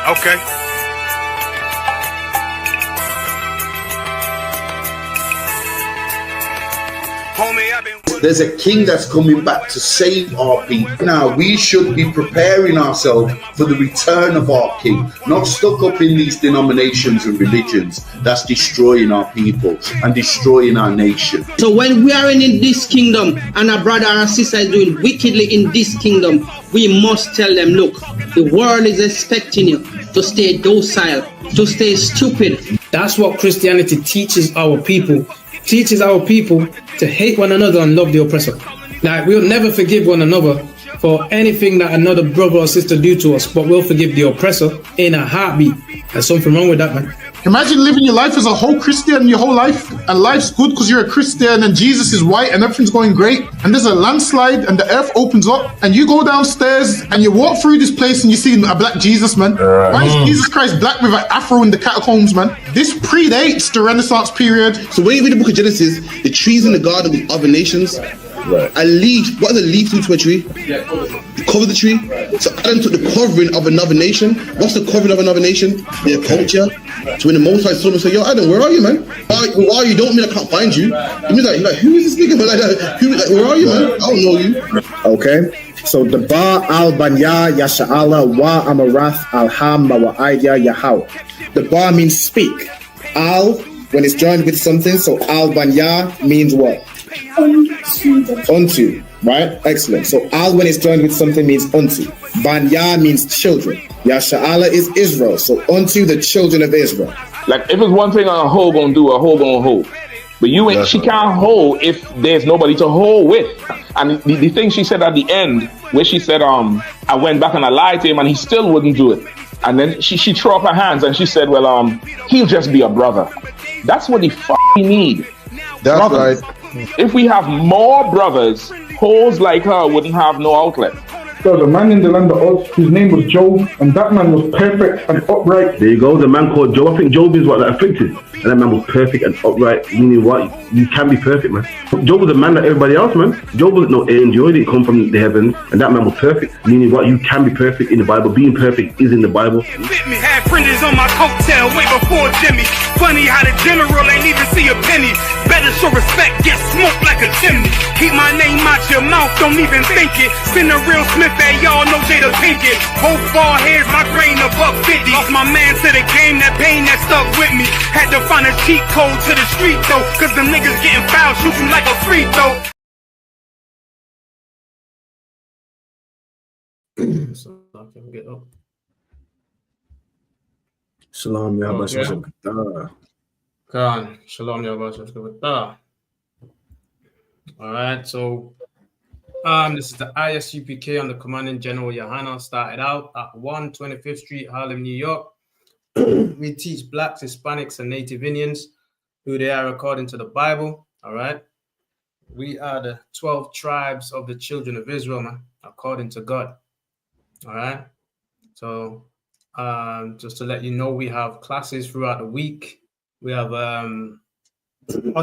Okay. There's a king that's coming back to save our people. Now, we should be preparing ourselves for the return of our king, not stuck up in these denominations and religions that's destroying our people and destroying our nation. So when we are in this kingdom and our brother and sister is doing wickedly in this kingdom, we must tell them, look, the world is expecting you to stay docile, to stay stupid. That's what Christianity teaches our people. Teaches our people to hate one another and love the oppressor. Like, we'll never forgive one another for anything that another brother or sister do to us, but we'll forgive the oppressor in a heartbeat. There's something wrong with that, man. Imagine living your life as a whole Christian your whole life, and life's good because you're a Christian and Jesus is white and everything's going great, and there's a landslide and the earth opens up and you go downstairs and you walk through this place and you see a black Jesus, man. Why is Jesus Christ black with an afro in the catacombs, man? This predates the Renaissance period. So when you read the book of Genesis, the trees in the garden with other nations, a leaf, what is a leaf to a tree? Cover the tree. So Adam took the covering of another nation. What's the covering of another nation? Their culture. So when the Most High saw him, say, "Yo, Adam, where are you, man? Where are you? Don't mean I can't find you." He means like, who is this nigga? Man? Like, where are you, man? I don't know you. Okay. So the Ba al Banya Yasha'ala wa Amarath al Ham Mawa'aya Yahaw. The Ba means speak. Al, when it's joined with something, so al Banya means what? Unto, right? Excellent. So al when it's joined with something means unto. Banya means children. Yasha'ala is Israel. So unto the children of Israel. Like, if it's one thing a hoe gonna do, a hoe gonna hold. But you ain't, she can't hold if there's nobody to hold with. And the thing she said at the end, where she said, I went back and I lied to him and he still wouldn't do it. And then she threw up her hands and she said, well, he'll just be a brother. That's what he need. That's brothers. right. If we have more brothers, hoes like her wouldn't have no outlet. So the man in the land of Oz, his name was Job, and that man was perfect and upright. There you go, the man called Job. I think Job is what, like, afflicted. And that man was perfect and upright, meaning what? You can be perfect, man. Job was a man like everybody else, man. Job wasn't no angel, he didn't come from the heavens. And that man was perfect, meaning what? You can be perfect in the Bible. Being perfect is in the Bible. Had fringes on my coattail way before Jimmy. Funny how the general ain't even see a penny. Better show respect, get smoked like a chimney. Keep my name out your mouth, don't even think it. Send a real Smith that y'all know Jada Pinkett. Both ball heads, my grain above 50. Lost my man to the game, that pain that stuck with me. Had to find a cheat code to the street though, cause them niggas getting foul, shoot you like a free throw. So I can get up. Shalom, Yahweh. Khan, shalom, Yahweh. All right, so this is the ISUPK on the Commanding General Yohana. Started out at 125th Street, Harlem, New York. We teach blacks, Hispanics, and Native Indians who they are according to the Bible. All right. We are the 12 tribes of the children of Israel, man, according to God. All right. So just to let you know, we have classes throughout the week. We have on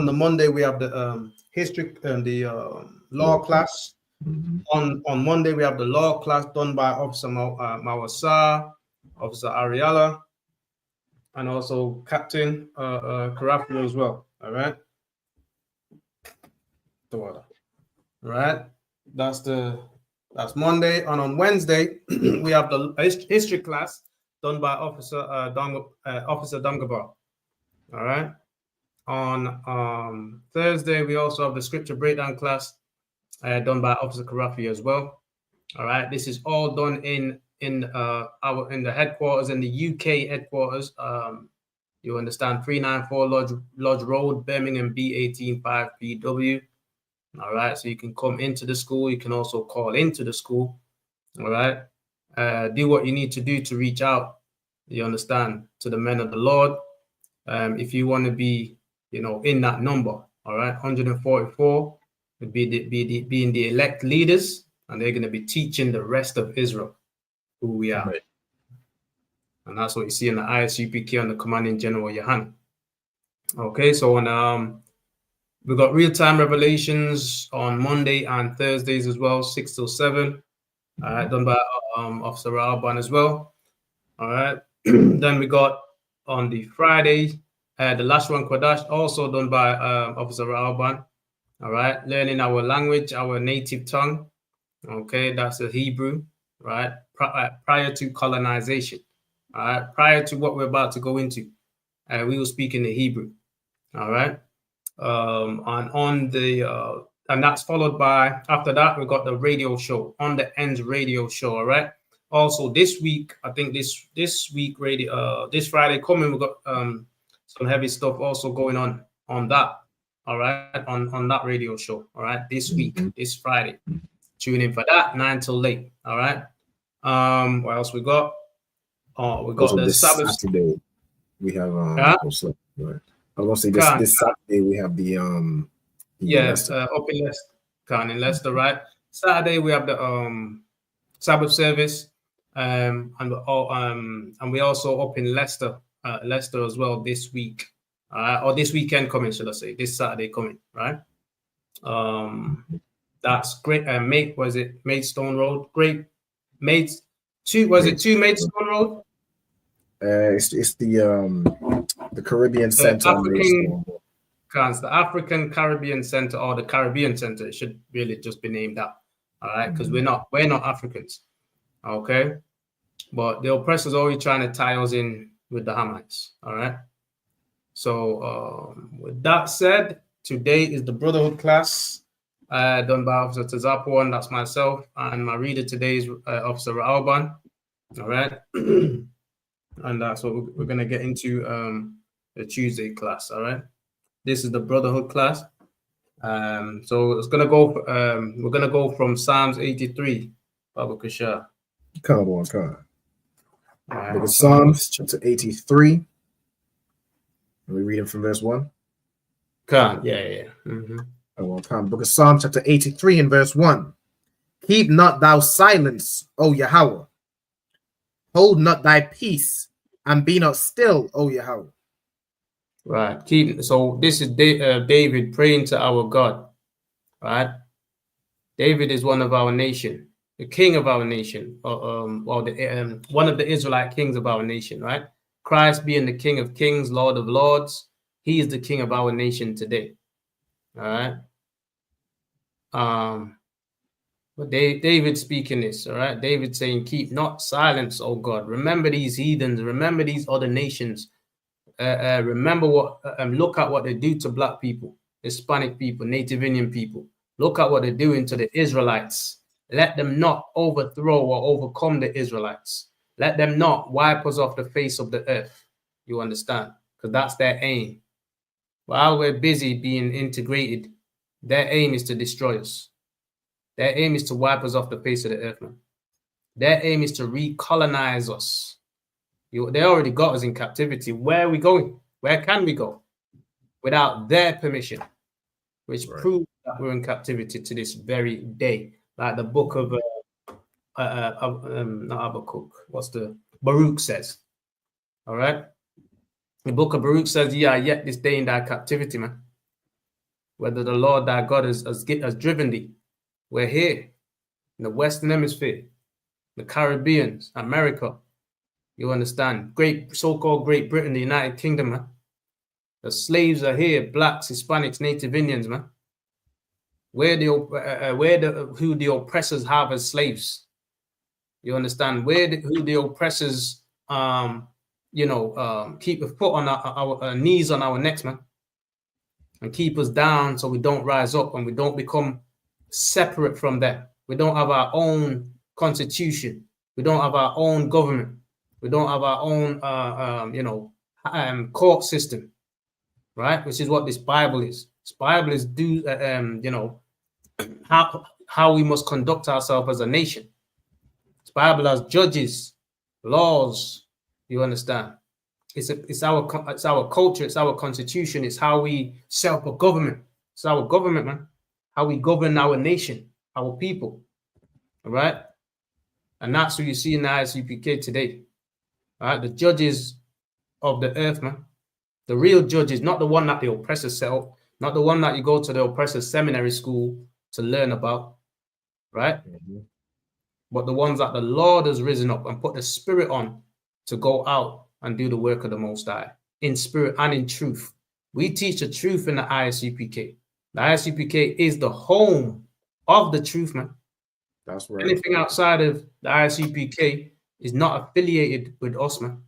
the Monday we have the history and the law class. On Monday we have the law class done by Officer Mawasa, Officer Ariella, and also Captain Karafio as well. All right. All right. That's Monday. And on Wednesday we have the history class done by Officer Dungabar. All right. On Thursday we also have the scripture breakdown class done by Officer Karafio as well. All right. This is all done in the headquarters, in the UK headquarters. You understand, 394 Lodge Road, Birmingham, B185PW. All right, so you can come into the school. You can also call into the school. All right, do what you need to do to reach out. You understand, to the men of the Lord. If you want to be, in that number. All right, 144 would being the elect leaders, and they're going to be teaching the rest of Israel who we are. Right. And that's what you see in the ISUPK on the Commanding General Yohana. Okay, so we've got real-time revelations on Monday and Thursdays as well, 6 till 7, done by Officer Alban as well. All right, Then we got on the Friday, the last one, Kodash, also done by Officer Rauban. All right, learning our language, our native tongue. Okay, that's the Hebrew, right? Prior to colonization, all right, prior to what we're about to go into, we will speak in the Hebrew. All right, and that's followed by, after that, we got the radio show, On the Ends radio show. All right. Also this week, I think this week radio, this Friday coming, we got some heavy stuff also going on that. All right, on that radio show. All right, this week, this Friday. Tune in for that, 9 till late. All right. What else we got? We got the this Sabbath. Saturday. We have also, right. I was gonna say this Saturday we have the up in Leicester, in Leicester, right? Saturday we have the Sabbath service, and we also up in Leicester as well this week, or this weekend coming, should I say? This Saturday coming, right? That's great. Maidstone Road? Great. Two Maidstone Road? It's the Caribbean Center. The African Caribbean Center, or the Caribbean Center. It should really just be named that. All right, because we're not Africans. Okay, but the oppressors always trying to tie us in with the Hamites. All right. So with that said, today is the Brotherhood class done by Officer Tazapuan. That's myself, and my reader today is Officer Rauban. All right. And that's what we're going to get into the Tuesday class. All right. This is the Brotherhood class. So it's going to go. We're going to go from Psalms 83. Baba Kushar. Come on. Book of Psalms, chapter 83. Are we reading from verse 1? Yeah. Mm-hmm. Book of Psalms, chapter 83 and verse 1. Keep not thou silence, O Yahweh. Hold not thy peace, and be not still, O Yahweh. Right. So this is David praying to our God. Right. David is one of our nation, the king of our nation, one of the Israelite kings of our nation. Right. Christ being the King of Kings, Lord of Lords, he is the king of our nation today. All right. But David speaking this, all right. David saying, "Keep not silence, O God. Remember these heathens. Remember these other nations. Remember what. Look at what they do to Black people, Hispanic people, Native Indian people. Look at what they're doing to the Israelites. Let them not overthrow or overcome the Israelites. Let them not wipe us off the face of the earth." You understand? Because that's their aim. While we're busy being integrated, their aim is to destroy us. Their aim is to wipe us off the face of the earth, man. Their aim is to recolonize us. They already got us in captivity. Where are we going? Where can we go? Without their permission, which proves that we're in captivity to this very day. Like the book of not Habakkuk, Baruch says. All right? The book of Baruch says, yet this day in thy captivity, man. Whether the Lord thy God has driven thee. We're here in the Western Hemisphere, the Caribbean, America. You understand? So-called Great Britain, the United Kingdom, man. The slaves are here, Blacks, Hispanics, Native Indians, man. Who the oppressors have as slaves. You understand? Who the oppressors, keep a foot on our knees on our necks, man. And keep us down so we don't rise up and we don't become separate from them. We don't have our own constitution. We don't have our own government. We don't have our own, court system, right? Which is what this Bible is. This Bible is how we must conduct ourselves as a nation. This Bible has judges, laws. You understand? It's our culture. It's our constitution. It's how we set up a government. It's our government, man. How we govern our nation, our people. All right? And that's what you see in the ISUPK today. All right? The judges of the earth, man. The real judges, not the one that the oppressors set up, not the one that you go to the oppressors seminary school to learn about, right? Mm-hmm. But the ones that the Lord has risen up and put the spirit on to go out and do the work of the Most High in spirit and in truth. We teach the truth in the ISUPK. The ISUPK is the home of the truth, man. That's right. Anything outside of the ISUPK is not affiliated with us, man.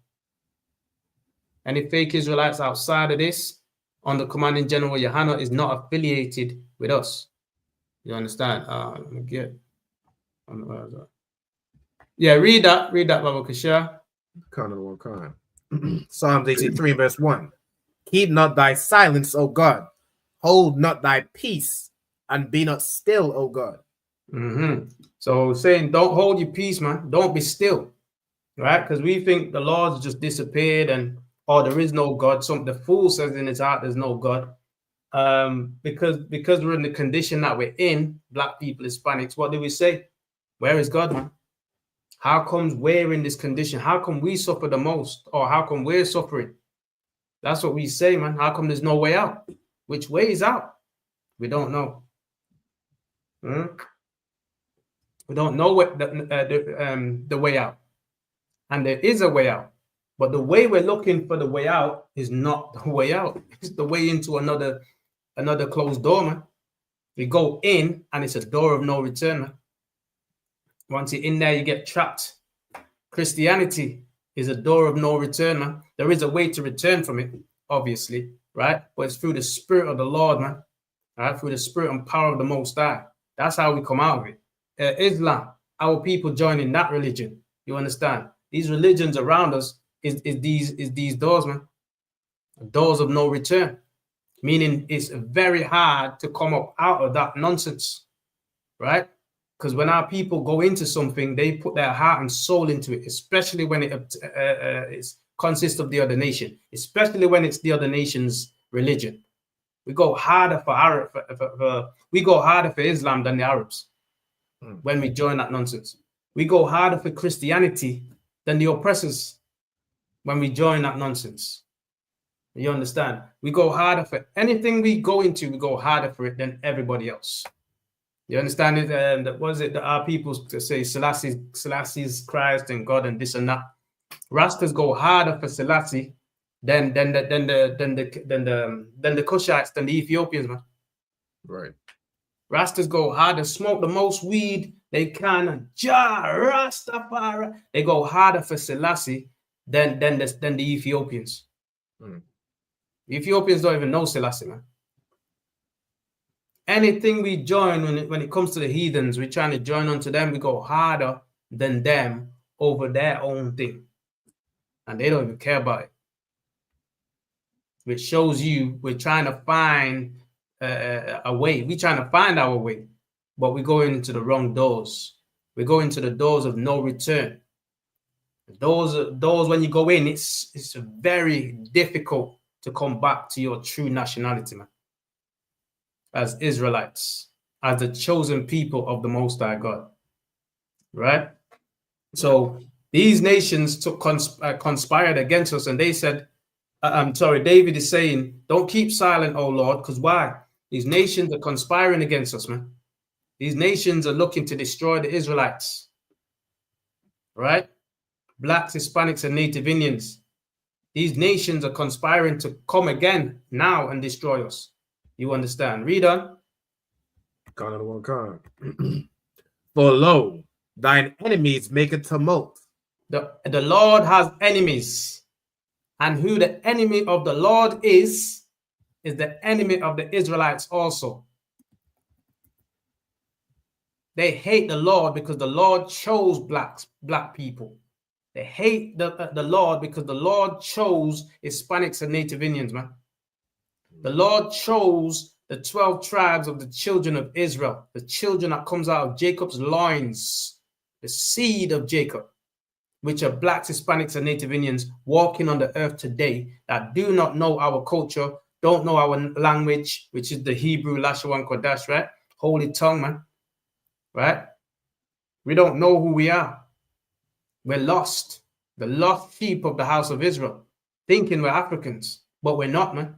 Any fake Israelites outside of this, under Commanding General Yohana, is not affiliated with us. You understand? Let me get. Yeah, read that, Baba Kashia. Psalms 83, verse 1. Keep not thy silence, O God. Hold not thy peace, and be not still, O God. So saying, don't hold your peace, man. Don't be still, right? Because we think the Lord's just disappeared and, oh, there is no God. The fool says in his heart there's no God. Because we're in the condition that we're in, black people, Hispanics, what do we say? Where is God, man? How comes we're in this condition? How come we suffer the most? Or how come we're suffering? That's what we say, man. How come there's no way out? Which way is out? We don't know. We don't know what the way out. And there is a way out. But the way we're looking for the way out is not the way out. It's the way into another closed door, man. We go in and it's a door of no return, man. Once you're in there, you get trapped. Christianity is a door of no return, man. There is a way to return from it, obviously, right? But it's through the Spirit of the Lord, man. Right? Through the Spirit and power of the Most High. That's how we come out of it. Islam, our people joining that religion. You understand? These religions around us is these doors, man. Doors of no return. Meaning it's very hard to come up out of that nonsense, right? Because when our people go into something, they put their heart and soul into it, especially when it consists of the other nation, especially when it's the other nation's religion. We go harder we go harder for Islam than the Arabs when we join that nonsense. We go harder for Christianity than the oppressors when we join that nonsense. You understand? We go harder for anything we go into, we go harder for it than everybody else. You understand it? And what is it that our people say Selassie's Christ and God and this and that? Rastas go harder for Selassie than the Cushites, than the Ethiopians, man. Right. Rastas go harder, smoke the most weed they can, and Rastafari. They go harder for Selassie than the Ethiopians. The Ethiopians don't even know Selassie, man. Anything we join when it comes to the heathens, we're trying to join onto them, we go harder than them over their own thing. And they don't even care about it. Which shows you we're trying to find a way. We're trying to find our way, but we go into the wrong doors. We go into the doors of no return. Doors when you go in, it's very difficult to come back to your true nationality, man. As Israelites, as the chosen people of the Most High God, right? So these nations conspired against us, and they said, David is saying, don't keep silent, O Lord, because why? These nations are conspiring against us, man. These nations are looking to destroy the Israelites, right? Blacks, Hispanics, and Native Indians. These nations are conspiring to come again now and destroy us. You understand? Read on. For lo, thine enemies make a tumult. The Lord has enemies. And who the enemy of the Lord is the enemy of the Israelites also. They hate the Lord because the Lord chose black people. They hate the Lord because the Lord chose Hispanics and Native Indians, man. The Lord chose the 12 tribes of the children of Israel, the children that comes out of Jacob's loins, the seed of Jacob, which are blacks, Hispanics, and Native Indians walking on the earth today that do not know our culture, don't know our language, which is the Hebrew, Lashawan Kodash, right? Holy tongue, man, right? We don't know who we are. We're lost, the lost sheep of the house of Israel, thinking we're Africans, but we're not, man.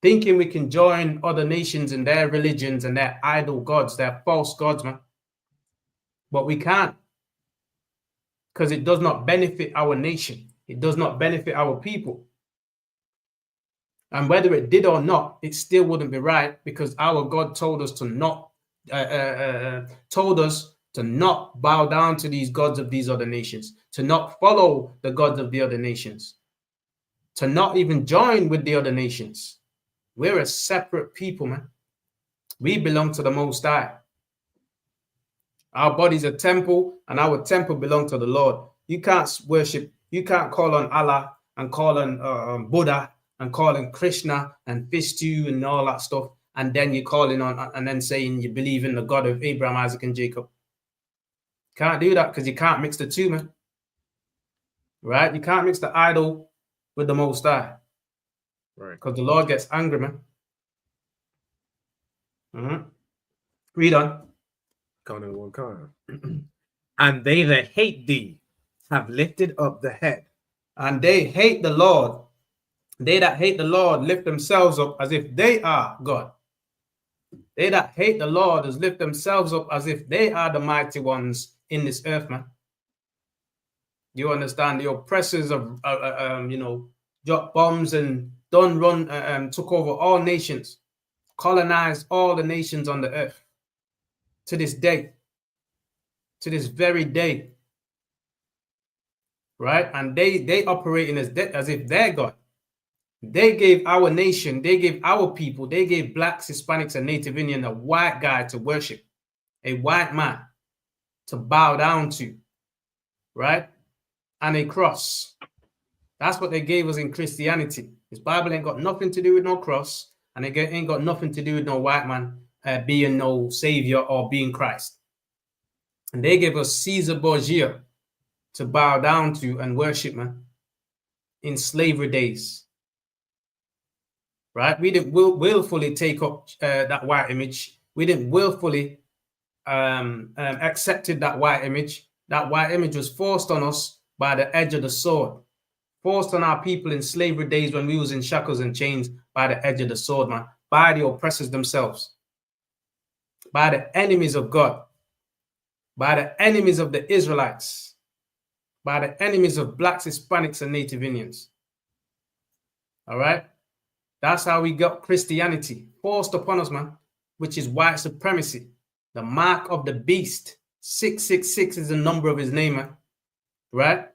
Thinking we can join other nations in their religions and their idol gods, their false gods, man. But we can't. because it does not benefit our nation. It does not benefit our people. And whether it did or not, it still wouldn't be right, because our God told us to not bow down to these gods of these other nations, to not follow the gods of the other nations, to not even join with the other nations. We're a separate people, man. We belong to the Most High. Our body's a temple, and our temple belongs to the Lord. You can't worship, you can't call on Allah and call on Buddha and call on Krishna and fish stew and all that stuff, and then you're calling on and then saying you believe in the God of Abraham, Isaac, and Jacob. Can't do that, because you can't mix the two, man. Right? You can't mix the idol with the Most High. Right. Because the Lord gets angry, man. Read on. And they that hate thee have lifted up the head. And they hate the Lord. They that hate the Lord lift themselves up as if they are God. They that hate the Lord has lift themselves up as if they are the mighty ones in this earth, man. You understand? The oppressors of, dropped bombs and took over all nations, colonized all the nations on the earth. To this day, to this very day, right? And they operating as if they're God. They gave our nation, they gave our people, they gave blacks, Hispanics, and Native Indian a white guy to worship, a white man to bow down to, right? And a cross. That's what they gave us in Christianity. This Bible ain't got nothing to do with no cross, and it ain't got nothing to do with no white man being no savior or being Christ. And they gave us Caesar Borgia to bow down to and worship, man, in slavery days. Right? We didn't willfully take up that white image. We didn't willfully accepted that white image. That white image was forced on us by the edge of the sword. Forced on our people in slavery days when we was in shackles and chains by the edge of the sword, man. By the oppressors themselves. By the enemies of God. By the enemies of the Israelites. By the enemies of blacks, Hispanics, and Native Indians. All right? That's how we got Christianity forced upon us, man, which is white supremacy. The mark of the beast. 666 is the number of his name, man. Right?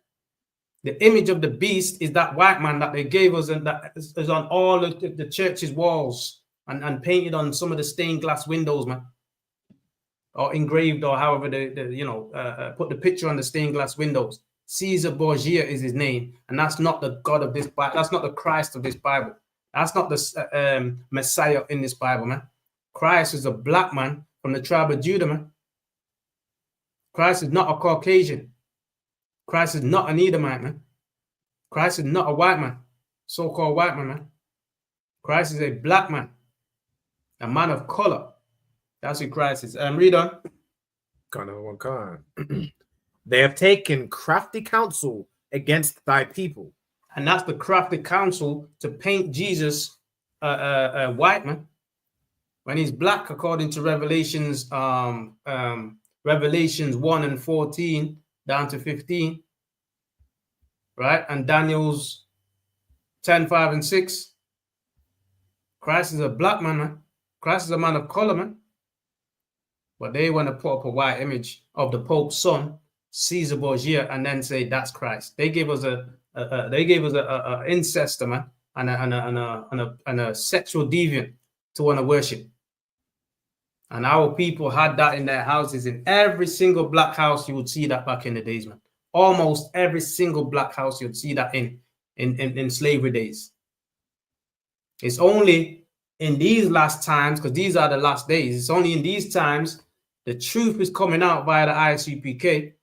The image of the beast is that white man that they gave us, and that is on all of the church's walls and painted on some of the stained glass windows, man. Or engraved, or however they put the picture on the stained glass windows. Caesar Borgia is his name, and that's not the God of this Bible. That's not the Christ of this Bible. That's not the Messiah in this Bible, man. Christ is a black man from the tribe of Judah, man. Christ is not a Caucasian. Christ is not an Edomite, man. Christ is not a white man, so-called white man, man. Christ is a black man, a man of color. That's who Christ is. Read on. They have taken crafty counsel against thy people. And that's the crafty counsel to paint Jesus a white man when he's black, according to Revelations 1 and 14 down to 15, right? And Daniel's 10, 5, and 6. Christ is a black man, man. Christ is a man of color, man. But they want to put up a white image of the Pope's son, Caesar Borgia, and then say that's Christ. They gave us a incest, man, and a sexual deviant to want to worship. And our people had that in their houses. In every single black house, you would see that back in the days, man. Almost every single black house, you'd see that in slavery days. It's only in these last times, because these are the last days, it's only in these times the truth is coming out via the ISUPK,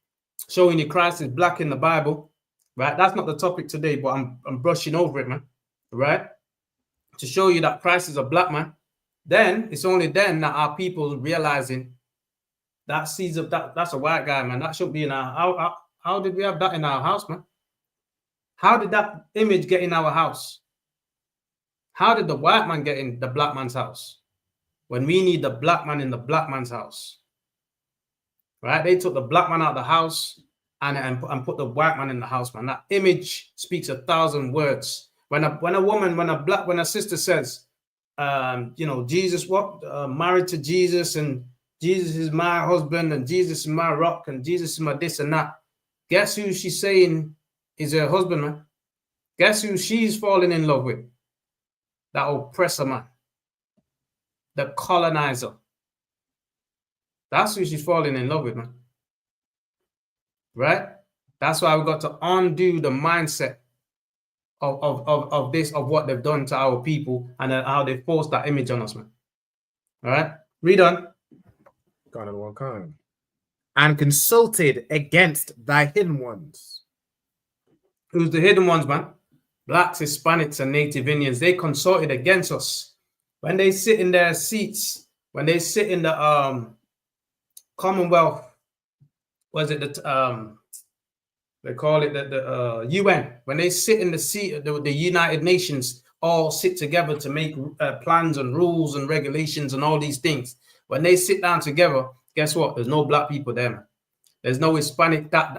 showing you Christ is black in the Bible, right? That's not the topic today, but I'm brushing over it, man, right? To show you that Christ is a black man. Then it's only then that our people realizing that Caesar, that's a white guy, man. That shouldn't be in our. How did we have that in our house, man? How did that image get in our house? How did the white man get in the black man's house when we need the black man in the black man's house? Right? They took the black man out of the house and put the white man in the house, man. That image speaks 1,000 words. When a sister says, Jesus, married to Jesus, and Jesus is my husband, and Jesus is my rock, and Jesus is my this and that. Guess who she's saying is her husband, man? Guess who she's falling in love with? That oppressor, man. The colonizer. That's who she's falling in love with, man. Right? That's why we got to undo the mindset of this, of what they've done to our people, and how they forced that image on us, man. All right? Read on. And consulted against thy hidden ones. Who's the hidden ones, man? Blacks, Hispanics, and Native Indians. They consulted against us. When they sit in their seats, when they sit in the Commonwealth, was it the they call it the UN? When they sit in the seat of the United Nations, all sit together to make plans and rules and regulations and all these things. When they sit down together, guess what? There's no black people there, man. There's no Hispanic. That's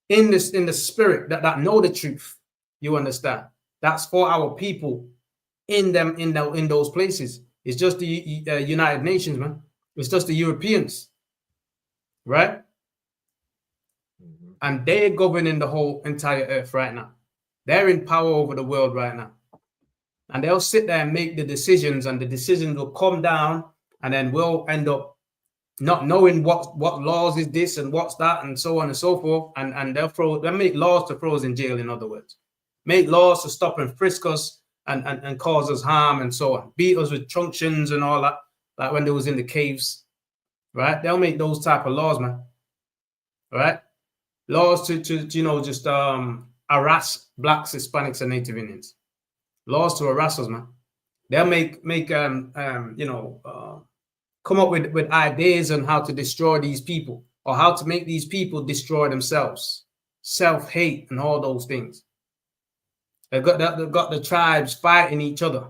in the spirit that know the truth. You understand? That's for our people in those places. It's just the United Nations, man. It's just the Europeans, right? And they're governing the whole entire earth right now. They're in power over the world right now. And they'll sit there and make the decisions, and the decisions will come down, and then we'll end up not knowing what laws is this and what's that, and so on and so forth. And they'll make laws to throw us in jail, in other words. Make laws to stop and frisk us and cause us harm and so on. Beat us with truncheons and all that, like when they was in the caves, right? They'll make those type of laws, man. Right? Laws to just harass blacks, Hispanics, and Native Indians. Laws to harass us, man. They'll come up with ideas on how to destroy these people, or how to make these people destroy themselves, self-hate and all those things. They've got the tribes fighting each other,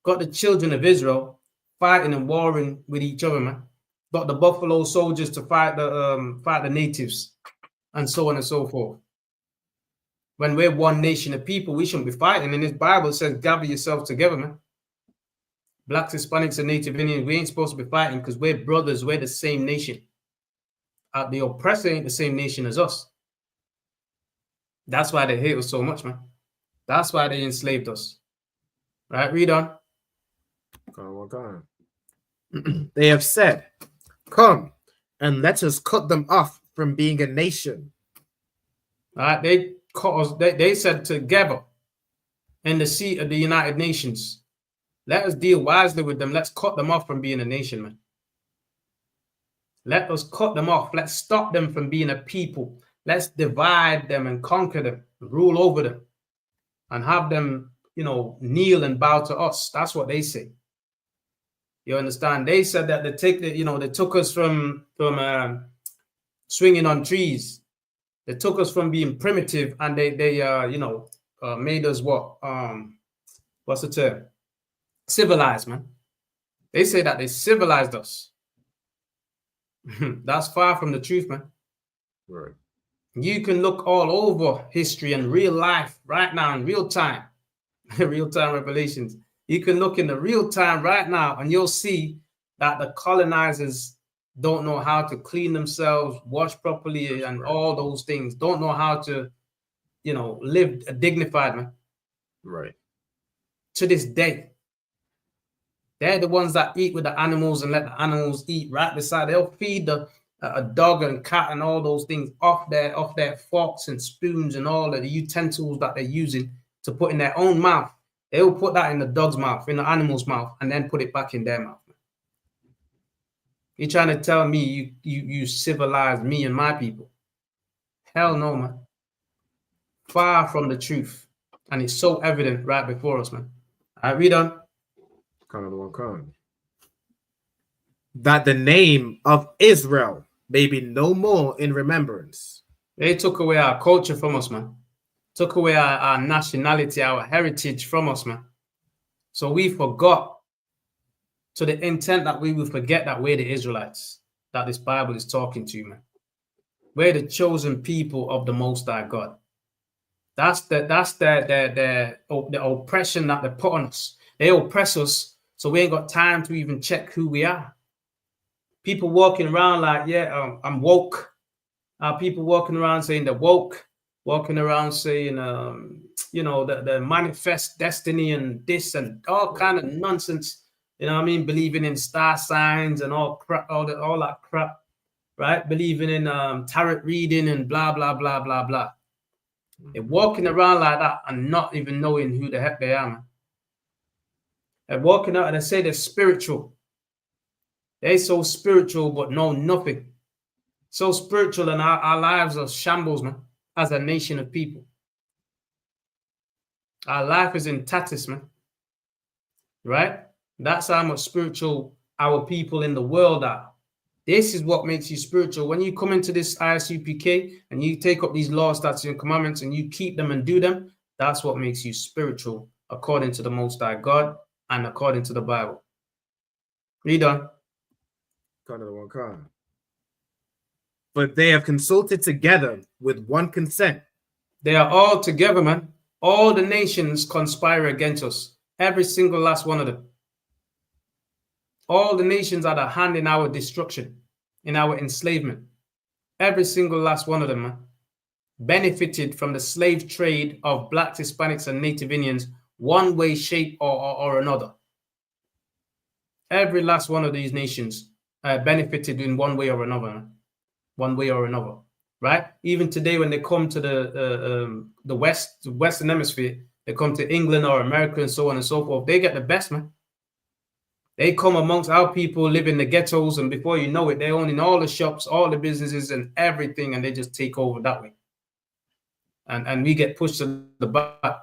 got the children of Israel fighting and warring with each other, man. Got the buffalo soldiers to fight the natives, and so on and so forth. When we're one nation of people, we shouldn't be fighting. And this Bible says, gather yourselves together, man. Blacks, Hispanics, and Native Indians, we ain't supposed to be fighting because we're brothers. We're the same nation. The oppressor ain't the same nation as us. That's why they hate us so much, man. That's why they enslaved us. Right? Read on. They have said, come and let us cut them off from being a nation. All right? They cut us. They said together in the seat of the United Nations, let us deal wisely with them. Let's cut them off from being a nation, man. Let us cut them off. Let's stop them from being a people. Let's divide them and conquer them, rule over them, and have them, kneel and bow to us. That's what they say. You understand? They said that they took us from swinging on trees. They took us from being primitive, and they made us what? What's the term? Civilized, man. They say that they civilized us. That's far from the truth, man. Right. You can look all over history and real life right now in real time, real-time revelations. You can look in the real time right now, and you'll see that the colonizers don't know how to clean themselves, wash properly, and all those things. Don't know how to, live a dignified, man. Right. To this day. They're the ones that eat with the animals and let the animals eat right beside. They'll feed a dog and cat and all those things off their forks and spoons and all of the utensils that they're using to put in their own mouth. They will put that in the dog's mouth, in the animal's mouth, and then put it back in their mouth. You're trying to tell me you civilized me and my people? Hell no, man. Far from the truth. And it's so evident right before us, man. All right, read on. That the name of Israel may be no more in remembrance. They took away our culture from us, man. Took away our nationality, our heritage from us, man. So we forgot, to the intent that we will forget that we're the Israelites. that this Bible is talking to, man. We're the chosen people of the Most High God. That's the oppression that they put on us. They oppress us, so we ain't got time to even check who we are. People walking around like, yeah, I'm woke. People walking around saying they're woke, walking around saying, you know, the manifest destiny and this and all kind of nonsense. You know what I mean? Believing in star signs and all crap, all that crap, right? Believing in tarot reading and blah, blah, blah, blah, blah. They're walking around like that and not even knowing who the heck they are, man. They're walking out and they say they're spiritual. They're so spiritual but know nothing. So spiritual, and our lives are shambles, man, as a nation of people. Our life is in tatters, man. Right? That's how much spiritual our people in the world are. This is what makes you spiritual. When you come into this ISUPK and you take up these laws, statutes, and commandments and you keep them and do them, that's what makes you spiritual according to the Most High God and according to the Bible. Read on. Another one, Khan. But they have consulted together with one consent. They are all together, man. All the nations conspire against us. Every single last one of them. All the nations are the hand in our destruction, in our enslavement. Every single last one of them, man, benefited from the slave trade of blacks, Hispanics, and Native Indians one way, shape, or another. Every last one of these nations benefited in one way or another, man. One way or another, right? Even today, when they come to the Western Hemisphere, they come to England or America and so on and so forth, they get the best, man. They come amongst our people, live in the ghettos, and before you know it, they own in all the shops, all the businesses and everything, and they just take over that way. And we get pushed to the back.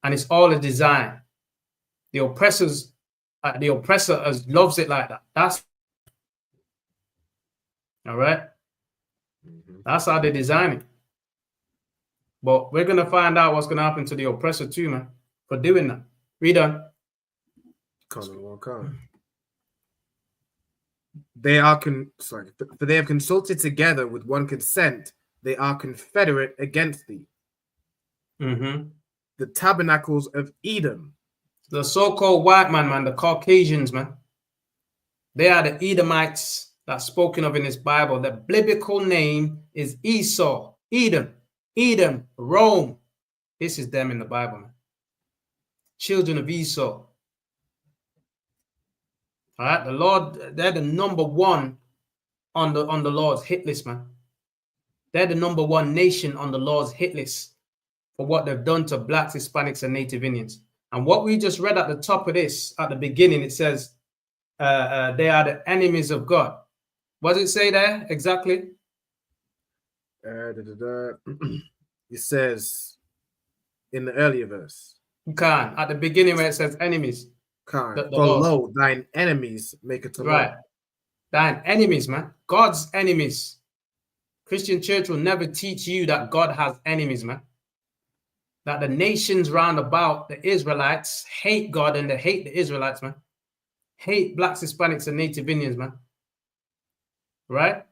And it's all a design. The oppressor loves it like that. That's all right. That's how they design it. But we're going to find out what's going to happen to the oppressor too, man, for doing that. Read on. They have consulted together with one consent. They are confederate against thee. The tabernacles of Edom. The so-called white man, the Caucasians, man. They are the Edomites that's spoken of in this Bible. The biblical name is Esau, Edom, Rome. This is them in the Bible, man. Children of Esau. All right, the Lord, they're the number one on the Lord's hit list, man. They're the number one nation on the Lord's hit list for what they've done to blacks, Hispanics, and Native Indians. And what we just read at the top of this, at the beginning, it says they are the enemies of God. What does it say there exactly? It says in the earlier verse. At the beginning where it says enemies. For lo, thine enemies make it to right. Thine enemies, man. God's enemies. Christian church will never teach you that God has enemies, man. That the nations round about the Israelites hate God and they hate the Israelites, man. Hate blacks, Hispanics, and Native Indians, man. Right?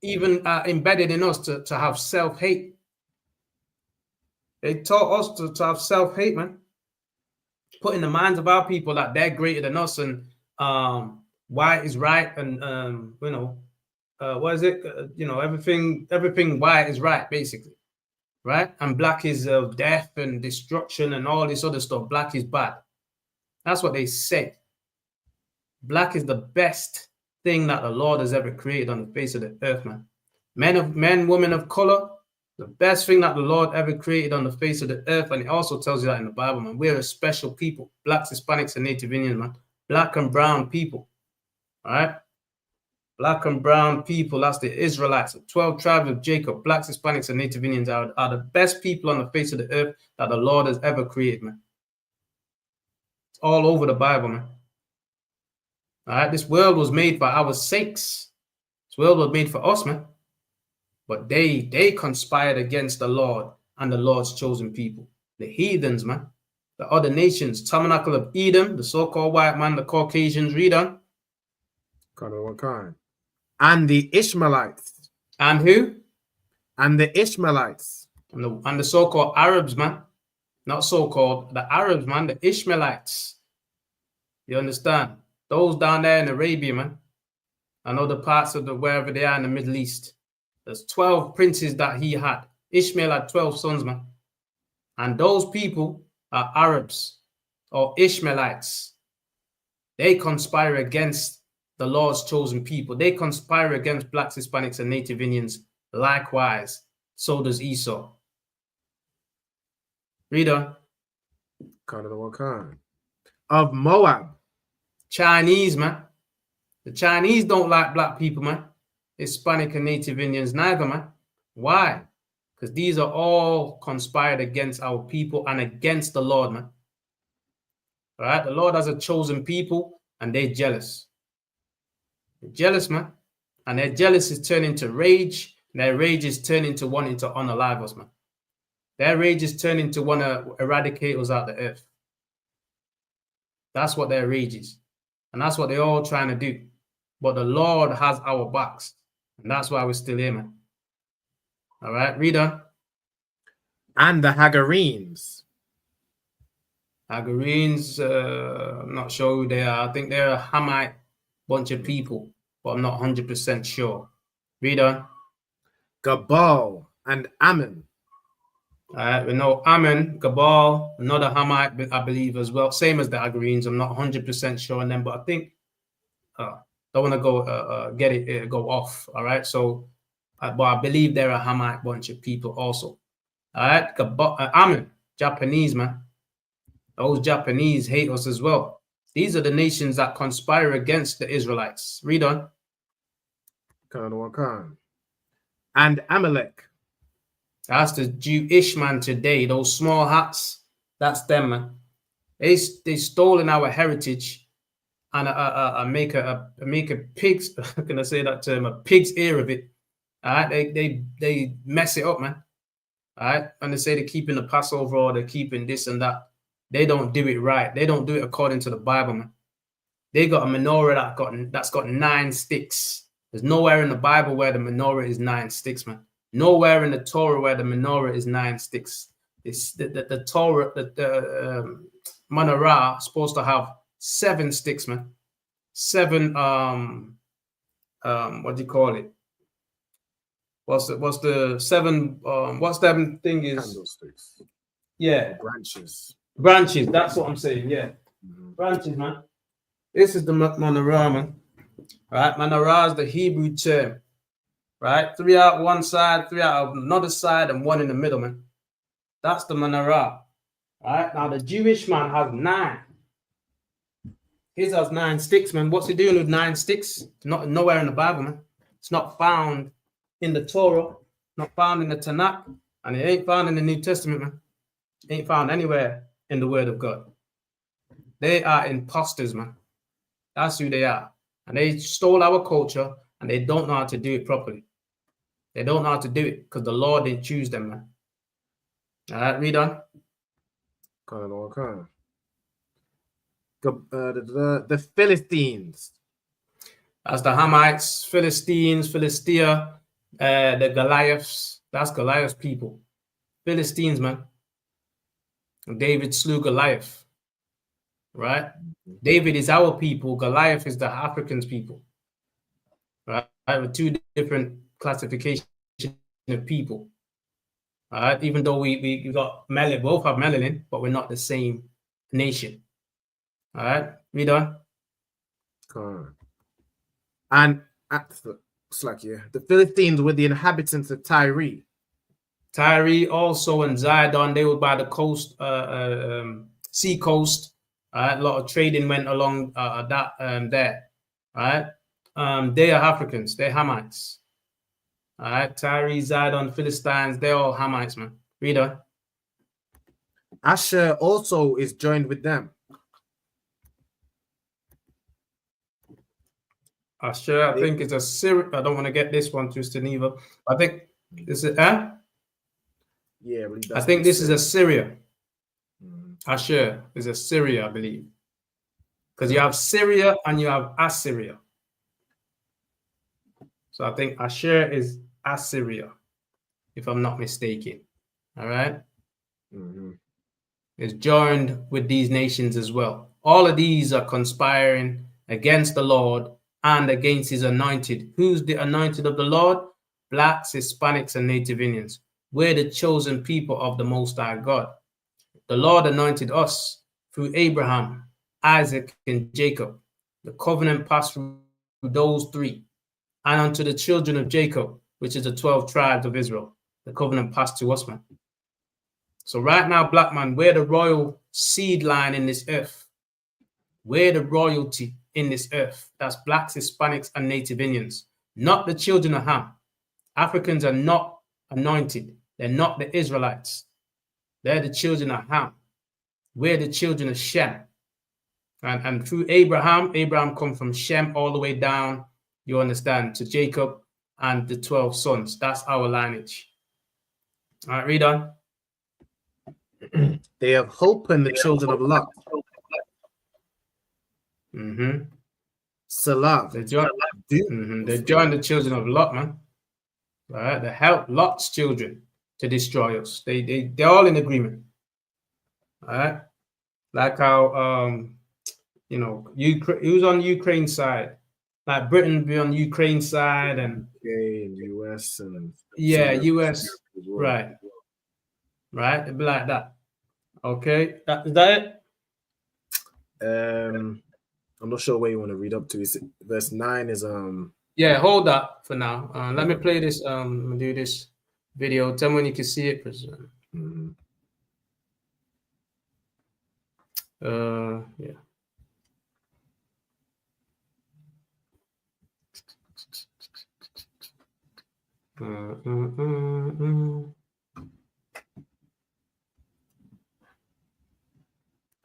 Even embedded in us to have self-hate. They taught us to have self-hate, man. Put in the minds of our people that they're greater than us and white is right and what is it? Everything white is right, basically, right? And black is death and destruction and all this other stuff. Black is bad. That's what they say. Black is the best thing that the Lord has ever created on the face of the earth, man. Men, women of color, the best thing that the Lord ever created on the face of the earth. And it also tells you that in the Bible, man. We're a special people. Blacks, Hispanics, and Native Indians, man. Black and brown people. All right? Black and brown people, that's the Israelites, the 12 tribes of Jacob. Blacks, Hispanics, and Native Indians are the best people on the face of the earth that the Lord has ever created, man. It's all over the Bible, man. All right? This world was made for our sakes. This world was made for us, man. But they conspired against the Lord and the Lord's chosen people. The heathens, man. The other nations. Tabernacle of Edom, the so-called white man, the Caucasians. Read on. And the Ishmaelites. And who? And the Ishmaelites. And the so-called Arabs, man. Not so-called, the Arabs, man, the Ishmaelites. You understand? Those down there in Arabia, man. And other parts of wherever they are in the Middle East. There's 12 princes that he had. Ishmael had 12 sons, man. And those people are Arabs or Ishmaelites. They conspire against the Lord's chosen people. They conspire against blacks, Hispanics, and Native Indians. Likewise, so does Esau. Read on. Of Moab. Chinese, man. The Chinese don't like black people, man. Hispanic and Native Indians neither, man. Why? Because these are all conspired against our people and against the Lord, man. All right? The Lord has a chosen people and they're jealous. They're jealous, man. And their jealousy is turning to rage. And their rage is turning to wanting to unalive us, man. Their rage is turning to want to eradicate us out of the earth. That's what their rage is. And that's what they're all trying to do. But the Lord has our backs. And that's why we're still here, man. All right, read on. And the Hagarenes. Hagarenes, I'm not sure who they are. I think they're a Hamite bunch of people, but I'm not 100% sure. Read on. Gabal and Ammon. All right, we know Ammon, Gabal, another Hamite, I believe, as well. Same as the Hagarenes. I'm not 100% sure on them, but I think, don't want to go go off. All right, so, but I believe they're a Hamite bunch of people also. All right, Ammon, Japanese, man. Those Japanese hate us as well. These are the nations that conspire against the Israelites. Read on. And Amalek. That's the Jewish man today. Those small hats, that's them, man. They stolen our heritage and make a pig's, can I say that term, a pig's ear of it. All right, they mess it up, man. All right, and they say they're keeping the Passover or they're keeping this and that. They don't do it right. They don't do it according to the Bible, man. They got a menorah that's got 9 sticks. There's nowhere in the Bible where the menorah is 9 sticks, man. Nowhere in the Torah where the menorah is 9 sticks. It's the Torah, the menorah is supposed to have 7 sticks, man. 7 what do you call it? What's the 7 what's that thing is? Candlesticks. Yeah. Branches. That's what I'm saying. Yeah. Branches, man. This is the menorah, man. Right? Menorah is the Hebrew term. Right? 3 out one side, 3 out another side, and 1 in the middle, man. That's the menorah. Right? Now the Jewish man has 9. His has 9 sticks, man. What's he doing with 9 sticks? Not nowhere in the Bible, man. It's not found in the Torah, not found in the Tanakh, and it ain't found in the New Testament, man. It ain't found anywhere in the Word of God. They are imposters, man. That's who they are. And they stole our culture, and they don't know how to do it properly. They don't know how to do it because the Lord didn't choose them, man. All right, read on. The Philistines. That's the Hamites, Philistines, Philistia, the Goliaths. That's Goliath's people. Philistines, man. David slew Goliath. Right? David is our people. Goliath is the Africans' people. Right? With 2 different classifications of people. All right? Even though we got melanin, both have melanin, but we're not the same nation. All right? Read on. And the Philistines were the inhabitants of Tyre. Tyre also and Zidon, they were by the coast, sea coast. A lot of trading went along that there. All right. They are Africans. They're Hamites. All right. Tyre, Zidon, Philistines, they're all Hamites, man. Read on. Asher also is joined with them. Asher, I think it's a Syria. I don't want to get this one twisted either. I think this is Yeah, I think this is Assyria. Asher is Assyria, I believe. Because you have Syria and you have Assyria. So I think Asher is Assyria, if I'm not mistaken. All right. Is joined with these nations as well. All of these are conspiring against the Lord and against his anointed. Who's the anointed of the Lord? Blacks, Hispanics, and Native Indians. We're the chosen people of the Most High God. The Lord anointed us through Abraham, Isaac, and Jacob. The covenant passed through those three and unto the children of Jacob, which is the 12 tribes of Israel. The covenant passed to us, man. So right now, black man, we're the royal seed line in this earth. We're the royalty in this earth. That's blacks, Hispanics, and Native Indians, not the children of Ham. Africans are not anointed. They're not the Israelites. They're the children of Ham. We're the children of Shem. And through Abraham come from Shem all the way down, you understand, to Jacob and the 12 sons. That's our lineage. All right, read on. They have hope in the children of Lot. Salah. They joined the children of Lot, man. All right, they helped Lot's children to destroy us. They're all in agreement. All right, like how you know, who's on Ukraine's side? Like Britain be on Ukraine's side, and US and US, right? It'd be like that. Okay, is that it? I'm not sure where you want to read up to. Verse 9 is Yeah, hold that for now. Let me play this. I'm gonna do this video. Tell me when you can see it. Yeah. Come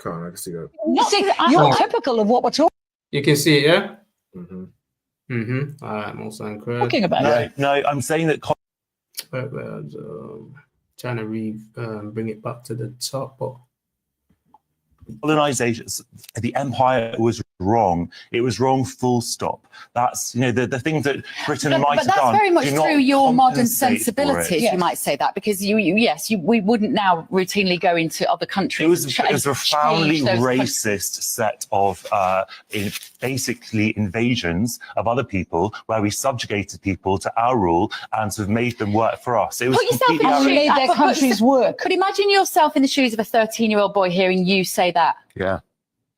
on, I can see that. You're typical of what we're You can see it, yeah? All right, most talking about. No, I'm saying that. Trying to bring it back to the top, but Colonization, the empire was wrong. It was wrong, full stop. That's, you know, the things that Britain might have done. But that's very much through your modern compensate for sensibilities, it. you might say that, because we wouldn't now routinely go into other countries. It was a profoundly racist set of basically invasions of other people, where we subjugated people to our rule and sort of made them work for us. It was completely made their countries work. But imagine yourself in the shoes of a 13-year-old boy hearing you say that. Yeah.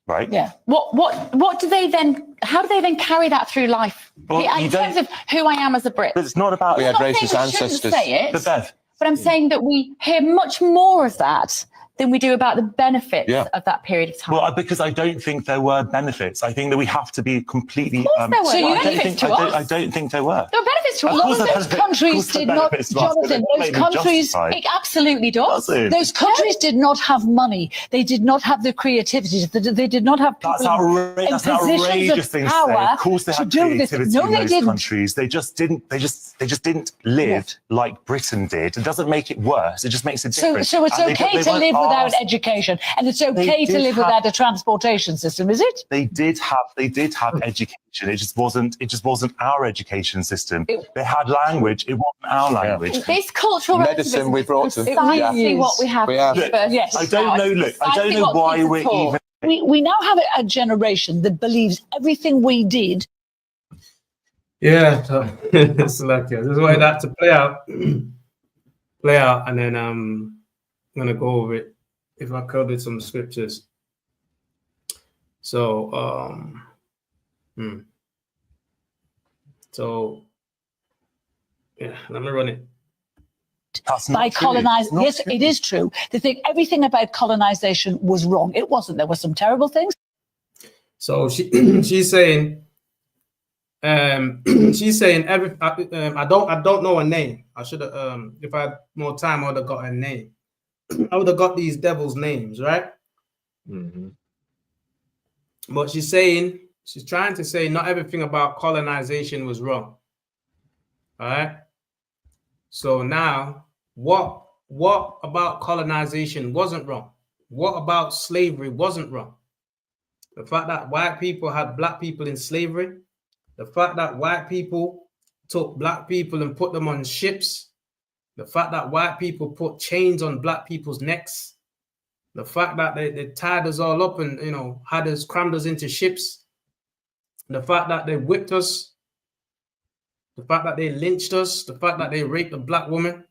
Right. Yeah. What do they then? How do they then carry that through life? Well, in terms of who I am as a Brit. But it's not about. We had racist ancestors. Say it, but I'm saying that we hear much more of that than we do about the benefits of that period of time. Well, because I don't think there were benefits. I think that we have to be completely. Of course there were. I don't think there were. There were benefits to us. A lot of those countries did not, Jonathan, those countries, it absolutely does. Those countries did not have money. They did not have the creativity. They did not have people in positions of power. Of course they had creativity in those countries. They just didn't live like Britain did. It doesn't make it worse. It just makes it different. So it's okay to live without education, and it's okay to live without a transportation system, is it? They did have education. It just wasn't our education system. They had language. It wasn't our language. This cultural medicine we brought to exactly what we have. Yes. I don't know. Look, I don't know why we're even. We now have a generation that believes everything we did. Yeah, it's like this is why that to play out, and then I'm gonna go over it. If I covered some scriptures. So yeah, let me run it. By colonizing, yes, it is true. They think everything about colonization was wrong. It wasn't. There were some terrible things. So she's saying every. I don't know her name. I should have. If I had more time, I would have got her name. I would have got these devils' names, right? But she's trying to say not everything about colonization was wrong. All right. So now, what about colonization wasn't wrong? What about slavery wasn't wrong? The fact that white people had black people in slavery, the fact that white people took black people and put them on ships, the fact that white people put chains on black people's necks, the fact that they tied us all up and, you know, had us crammed us into ships, the fact that they whipped us, the fact that they lynched us, the fact that they raped a black woman.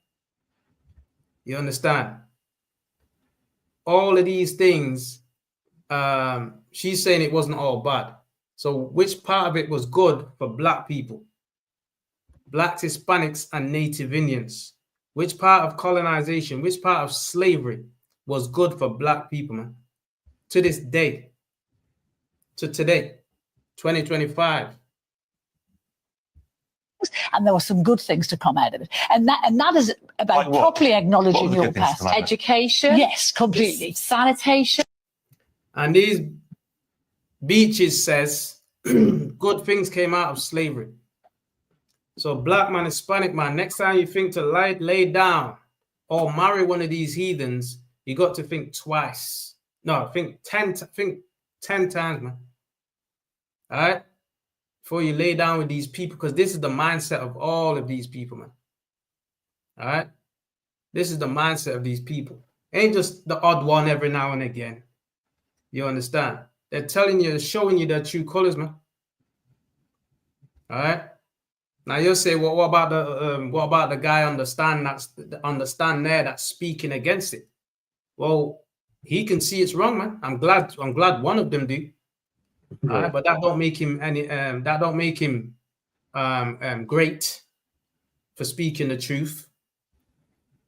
You understand? All of these things, she's saying it wasn't all bad. So which part of it was good for black people? Blacks, Hispanics, and Native Indians. Which part of colonization, which part of slavery was good for black people, man? To this day, to today, 2025. And there were some good things to come out of it. And that is about properly acknowledging your past. Education. Yes, completely. Sanitation. And these beaches says good things came out of slavery. So black man, Hispanic man, next time you think to lay down or marry one of these heathens, you got to think twice. No, think 10 times, man. All right? Before you lay down with these people, because this is the mindset of all of these people, man. All right? This is the mindset of these people. Ain't just the odd one every now and again. You understand? They're telling you, showing you their true colors, man. All right? Now you'll say, well, what about the guy on the stand that's speaking against it? Well, he can see it's wrong, man. I'm glad one of them do. All right, but that don't make him great for speaking the truth.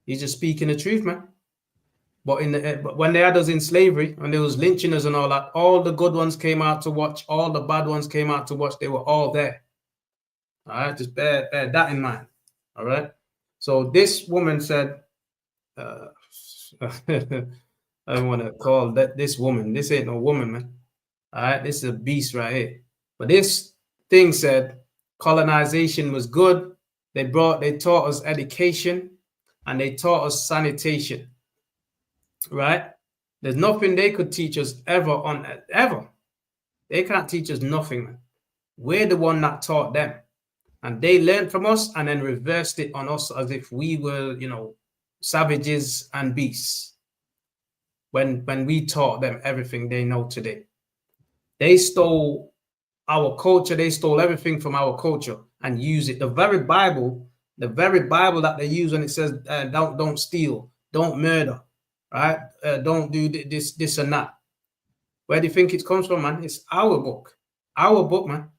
He's just speaking the truth, man. But when they had us in slavery, when they was lynching us and all that, all the good ones came out to watch, all the bad ones came out to watch. They were all there. All right, just bear that in mind. All right. So this woman said, I don't want to call that this woman. This ain't no woman, man. All right, this is a beast right here. But this thing said colonization was good. They taught us education and they taught us sanitation. Right? There's nothing they could teach us ever. They can't teach us nothing, man. We're the one that taught them. And they learned from us and then reversed it on us as if we were, you know, savages and beasts. When we taught them everything they know today. They stole our culture. They stole everything from our culture and use it. The very Bible that they use when it says, don't steal, don't murder, right? Don't do this and that. Where do you think it comes from, man? It's our book, man.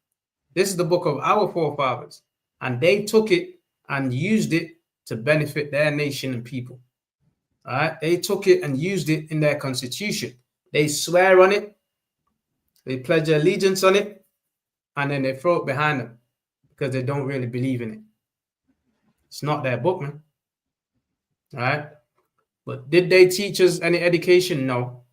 This is the book of our forefathers. And they took it and used it to benefit their nation and people. All right? They took it and used it in their constitution. They swear on it. They pledge allegiance on it, and then they throw it behind them because they don't really believe in it. It's not their book, man. All right? But did they teach us any education? No.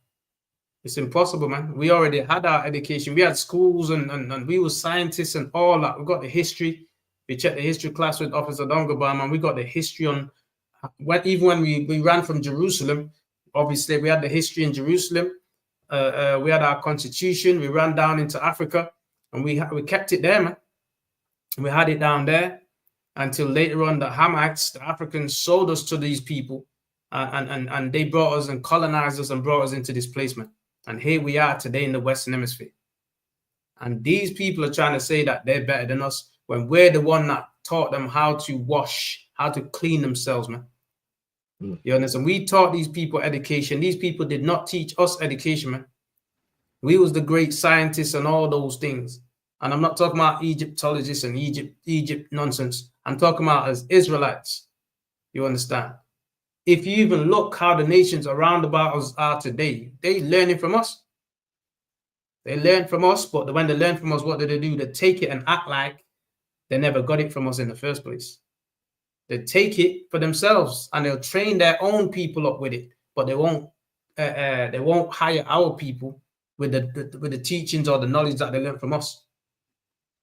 It's impossible, man. We already had our education. We had schools and we were scientists and all that. We got the history. We checked the history class with Officer Dongabar, man. We got the history on even when we ran from Jerusalem. Obviously, we had the history in Jerusalem. We had our constitution. We ran down into Africa, and we kept it there, man. We had it down there until later on the Hamites, the Africans, sold us to these people, and they brought us and colonized us and brought us into this placement. And here we are today in the Western Hemisphere. And these people are trying to say that they're better than us when we're the one that taught them how to wash, how to clean themselves, man. You understand? We taught these people education. These people did not teach us education, man. We was the great scientists and all those things. And I'm not talking about Egyptologists and Egypt nonsense. I'm talking about as Israelites. You understand? If you even look how the nations around about us are today, they learning from us. They learn from us, but when they learn from us, what do? They take it and act like they never got it from us in the first place. They take it for themselves and they'll train their own people up with it, but they won't hire our people with the teachings or the knowledge that they learn from us.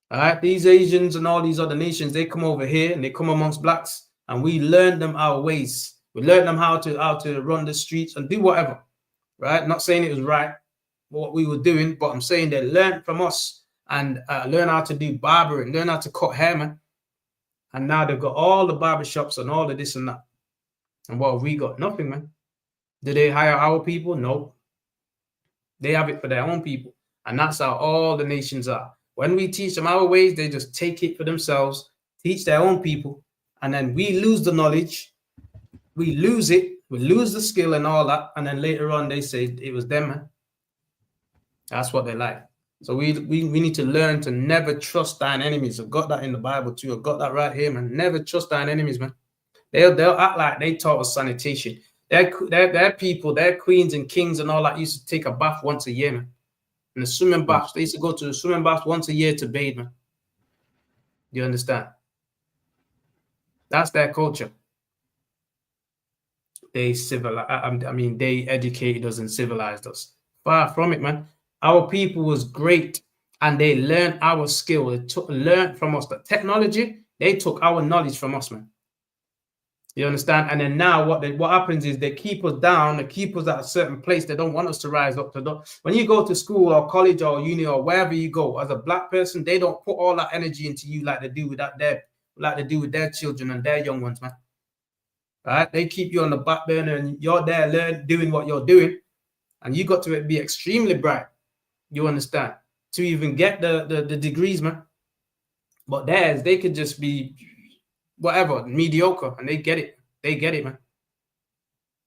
All right, these Asians and all these other nations, they come over here and they come amongst blacks, and we learn them our ways. We learn them how to run the streets and do whatever. Right? Not saying it was right what we were doing, but I'm saying they learned from us and learn how to do barbering, learn how to cut hair, man. And now they've got all the barbershops and all the this and that. And what have we got? Nothing, man. Do they hire our people? No. They have it for their own people. And that's how all the nations are. When we teach them our ways, they just take it for themselves, teach their own people, and then we lose the knowledge. We lose it. We lose the skill and all that. And then later on, they say it was them, man. That's what they like. So we need to learn to never trust thine enemies. I've got that in the Bible too. I've got that right here, man. Never trust thine enemies, man. They'll act like they taught us sanitation. Their people, their queens and kings and all that used to take a bath once a year, man. And the swimming baths, they used to go to the swimming baths once a year to bathe, man. You understand? That's their culture. They they educated us and civilized us. Far from it, man. Our people was great, and they learned our skill. They learned from us the technology. They took our knowledge from us, man. You understand? And then now what happens is they keep us down. They keep us at a certain place. They don't want us to rise up to the. When you go to school or college or uni or wherever you go, as a black person, they don't put all that energy into you like they do with their children and their young ones, man. Right? They keep you on the back burner, and you're there doing what you're doing, and you got to be extremely bright. You understand? To even get the degrees, man. But theirs, they could just be whatever, mediocre, and they get it. They get it, man.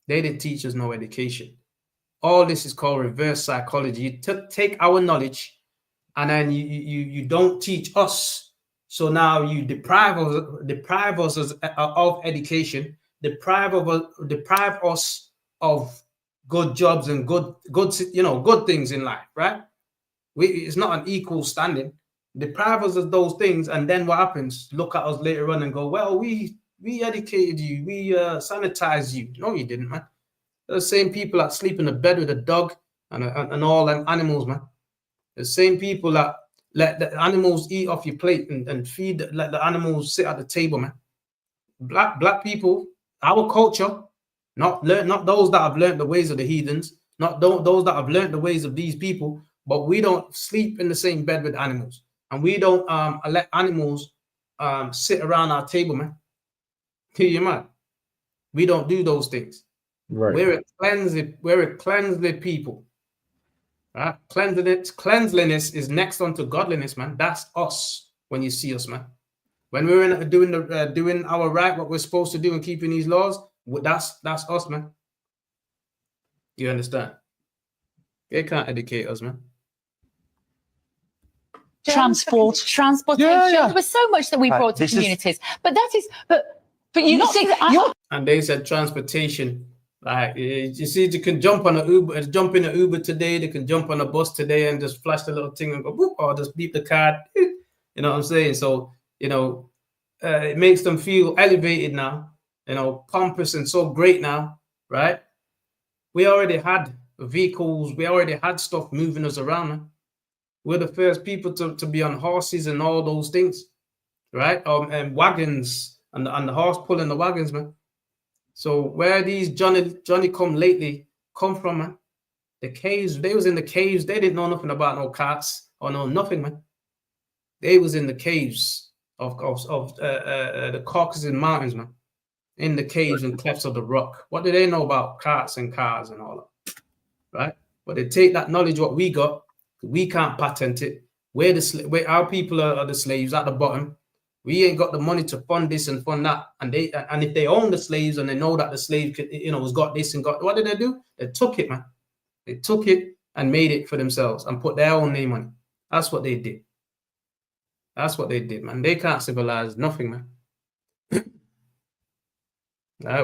They didn't teach us no education. All this is called reverse psychology. You take our knowledge, and then you don't teach us. So now you deprive us of education, deprive us of good jobs and good things in life, right? It's not an equal standing. Deprive us of those things, and then what happens? Look at us later on and go, well, we educated you, we sanitized you. No, you didn't, man. The same people that sleep in a bed with a dog and all them animals, man. The same people that let the animals eat off your plate and feed, let the animals sit at the table, man. Black people, our culture, not those that have learned the ways of the heathens, not those that have learned the ways of these people, but we don't sleep in the same bed with animals. And we don't let animals sit around our table, man. Hear you, man. We don't do those things. Right. We're a cleansly people. Right? Cleanliness is next onto godliness, man. That's us when you see us, man. When we're doing our right, what we're supposed to do and keeping these laws, that's us, man. You understand? They can't educate us, man. Transportation. Yeah. There was so much that we brought to communities, but you see that and they said transportation. Like you see, you can jump in an Uber today. They can jump on a bus today and just flash the little thing and go boop, or just beep the card. You know what I'm saying? So it makes them feel elevated now. Pompous and so great now, right? We already had vehicles. We already had stuff moving us around, man. We're the first people to be on horses and all those things, right? And wagons and the horse pulling the wagons, man. So where these Johnny come lately come from, man? The caves. They was in the caves. They didn't know nothing about no carts or no nothing, man. They was in the caves of the Caucasus Mountains, man. In the caves and clefts of the rock. What do they know about carts and cars and all that, right? But they take that knowledge, what we got. We can't patent it. Our people are the slaves at the bottom. We ain't got the money to fund this and fund that. And if they own the slaves and they know that the slave has got this and got, what did they do? They took it, man. They took it and made it for themselves and put their own name on it. That's what they did. That's what they did, man. They can't civilize nothing, man.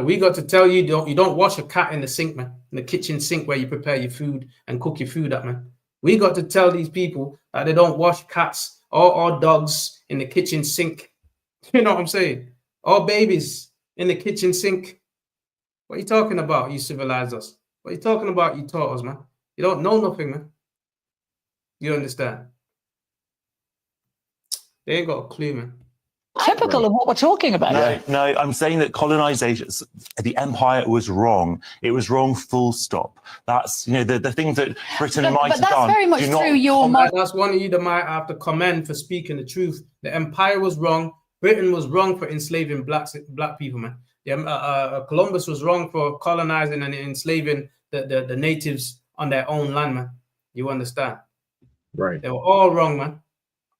We got to tell you don't wash a cat in the sink, man. In the kitchen sink where you prepare your food and cook your food up, man. We got to tell these people that they don't wash cats or dogs in the kitchen sink. You know what I'm saying? Or babies in the kitchen sink. What are you talking about? You civilized us. What are you talking about? You taught us, man. You don't know nothing, man. You understand? They ain't got a clue, man. Typical of what we're talking about. No, I'm saying that colonization, the empire was wrong. It was wrong, full stop. That's, the things that Britain might have done. But that's very much through your mind. That's one of you that might have to commend for speaking the truth. The empire was wrong. Britain was wrong for enslaving black people, man. Columbus was wrong for colonizing and enslaving the natives on their own land, man. You understand? Right. They were all wrong, man.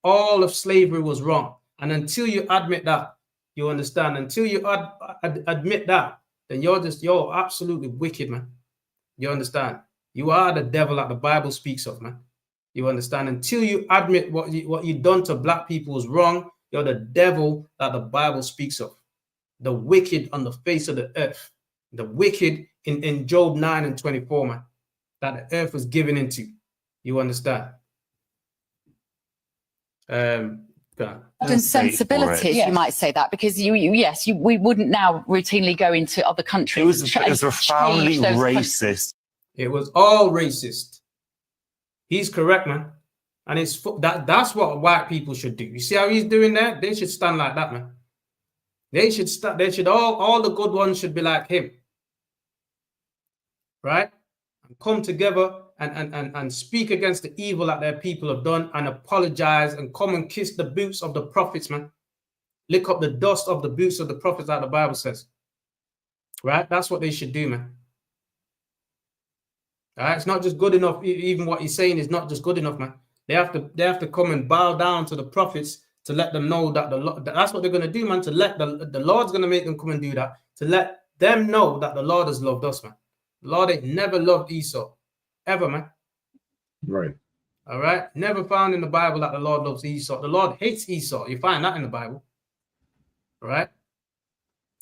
All of slavery was wrong. And until you admit that, you understand? Until you admit that, then you're absolutely wicked, man. You understand? You are the devil that the Bible speaks of, man. You understand? Until you admit what you done to black people was wrong, you're the devil that the Bible speaks of. The wicked on the face of the earth. The wicked in Job 9 and 24, man. That the earth was given into. You understand? Sensibilities, you might say that, because we wouldn't now routinely go into other countries. It was profoundly racist. It was all racist. He's correct, man. And that's what white people should do. You see how he's doing that? They should stand like that, man. They should all the good ones should be like him. Right? And come together and speak against the evil that their people have done and apologize and come and kiss the boots of the prophets, man. Lick up the dust of the boots of the prophets that the Bible says. Right? That's what they should do, man. All right? It's not just good enough. Even what he's saying is not just good enough, man. They have to come and bow down to the prophets to let them know that that's what they're going to do, man. To let the Lord's going to make them come and do that. To let them know that the Lord has loved us, man. The Lord ain't never loved Esau. Ever, man. Right. All right. Never found in the Bible that the Lord loves Esau. The Lord hates Esau. You find that in the Bible. All right.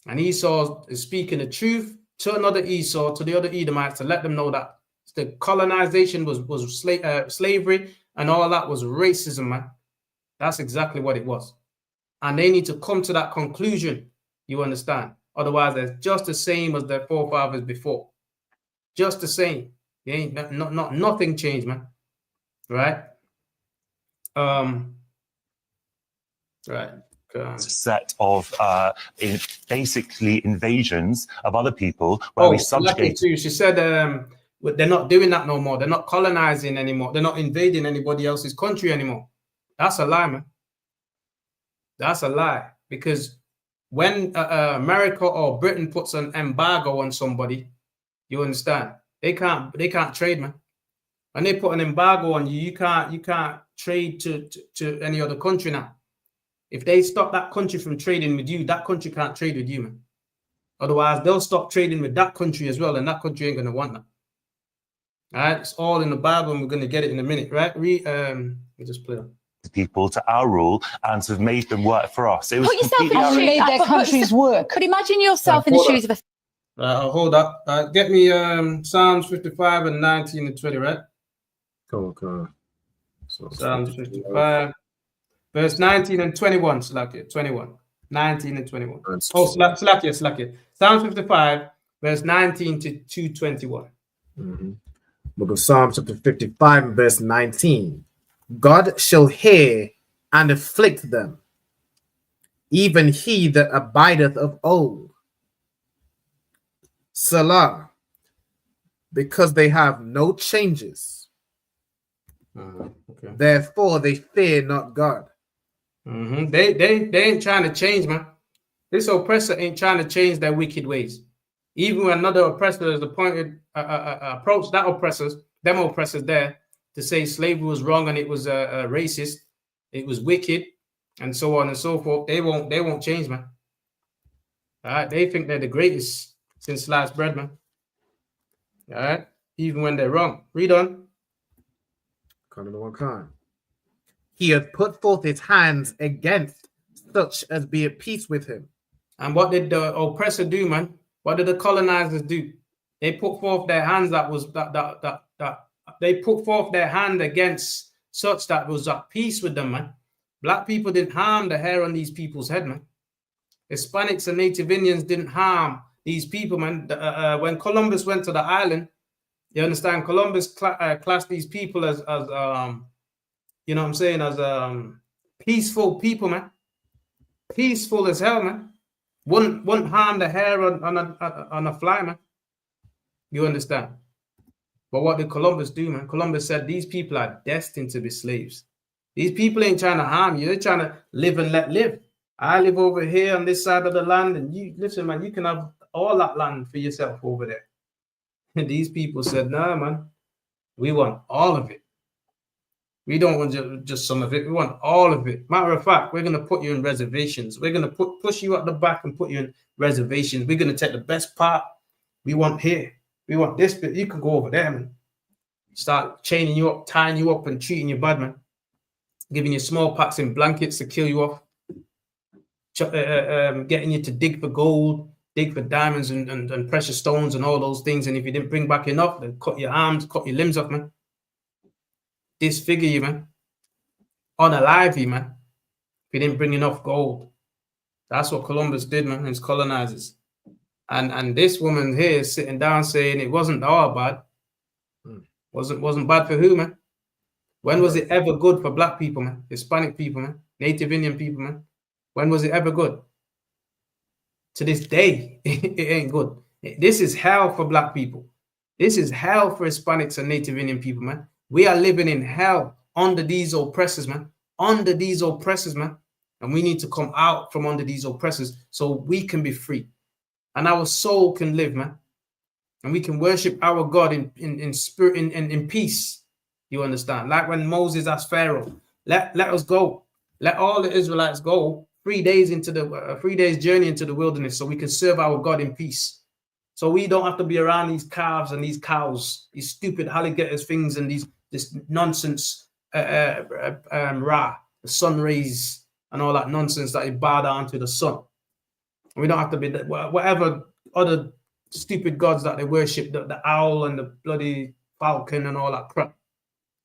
And Esau is speaking the truth to another Esau, to the other Edomites, to let them know that the colonization was slavery and all that was racism, man. That's exactly what it was. And they need to come to that conclusion. You understand? Otherwise, they're just the same as their forefathers before. Just the same. They ain't nothing changed, man. Right? Right. Set of basically invasions of other people where we subjugate. She said they're not doing that no more. They're not colonizing anymore. They're not invading anybody else's country anymore. That's a lie, man. That's a lie. Because when America or Britain puts an embargo on somebody, you understand? They can't trade, man. When they put an embargo on you, you can't trade to any other country now. If they stop that country from trading with you, that country can't trade with you, man. Otherwise, they'll stop trading with that country as well, and that country ain't gonna want that. All right, it's all in the Bible, and we're gonna get it in a minute, right? We just play on. People to our rule and to have made them work for us. It was put yourself in the made their countries work. But imagine yourself in the shoes of a. I'll hold up. Get me Psalms 55 and 19 and 20, right? Come on. So Psalms 55, verse 19 and 21. Slack 21. 19 and 21. Slack it. Psalms 55, verse 19 to 221. Mm-hmm. Book of Psalms chapter 55 and verse 19. God shall hear and afflict them, even he that abideth of old. Salah, because they have no changes. Okay. Therefore they fear not God. Mm-hmm. They ain't trying to change, man. This oppressor ain't trying to change their wicked ways. Even when another oppressor is appointed, approach them oppressors there to say slavery was wrong and it was racist, it was wicked, and so on and so forth. They won't change, man. All right, they think they're the greatest since sliced bread, man. All right, even when they're wrong. Read on. He hath put forth his hands against such as be at peace with him. And what did the oppressor do, man? What did the colonizers do? They put forth their hands they put forth their hand against such that was at peace with them, man. Black people didn't harm the hair on these people's head, man. Hispanics and Native Indians didn't harm these people, man. When Columbus went to the island, you understand, Columbus classed these people as you know what I'm saying, as peaceful people, man. Peaceful as hell, man. Wouldn't harm the hair on a fly, man. You understand? But what did Columbus do, man? Columbus said these people are destined to be slaves. These people ain't trying to harm you. They're trying to live and let live. I live over here on this side of the land, and you listen, man, you can have all that land for yourself over there. And these people said, nah, man, we want all of it. We don't want just some of it. We want all of it. Matter of fact, we're going to put you in reservations. We're going to push you at the back and put you in reservations. We're going to take the best part. We want here. We want this bit. You can go over there, man. Start chaining you up, tying you up, and treating you bad, man. Giving you smallpox in blankets to kill you off. Getting you to dig for gold, dig for diamonds and precious stones and all those things. And if you didn't bring back enough, then cut your arms, cut your limbs off, man. Disfigure you, man. Unalive you, man. If you didn't bring enough gold. That's what Columbus did, man, his colonizers. And this woman here is sitting down saying it wasn't all bad. Wasn't bad for who, man? When was it ever good for black people, man? Hispanic people, man? Native Indian people, man? When was it ever good? To this day, it ain't good. This is hell for black people. This is hell for Hispanics and Native Indian people, man. We are living in hell under these oppressors, man. Under these oppressors, man. And we need to come out from under these oppressors so we can be free. And our soul can live, man. And we can worship our God in spirit, in peace. You understand? Like when Moses asked Pharaoh, let us go. Let all the Israelites go 3 days into the 3 days journey into the wilderness so we can serve our God in peace. So we don't have to be around these calves and these cows, these stupid alligators things and this nonsense, the sun rays and all that nonsense that you bow down to the sun. We don't have to be whatever other stupid gods that they worship, the owl and the bloody falcon and all that crap.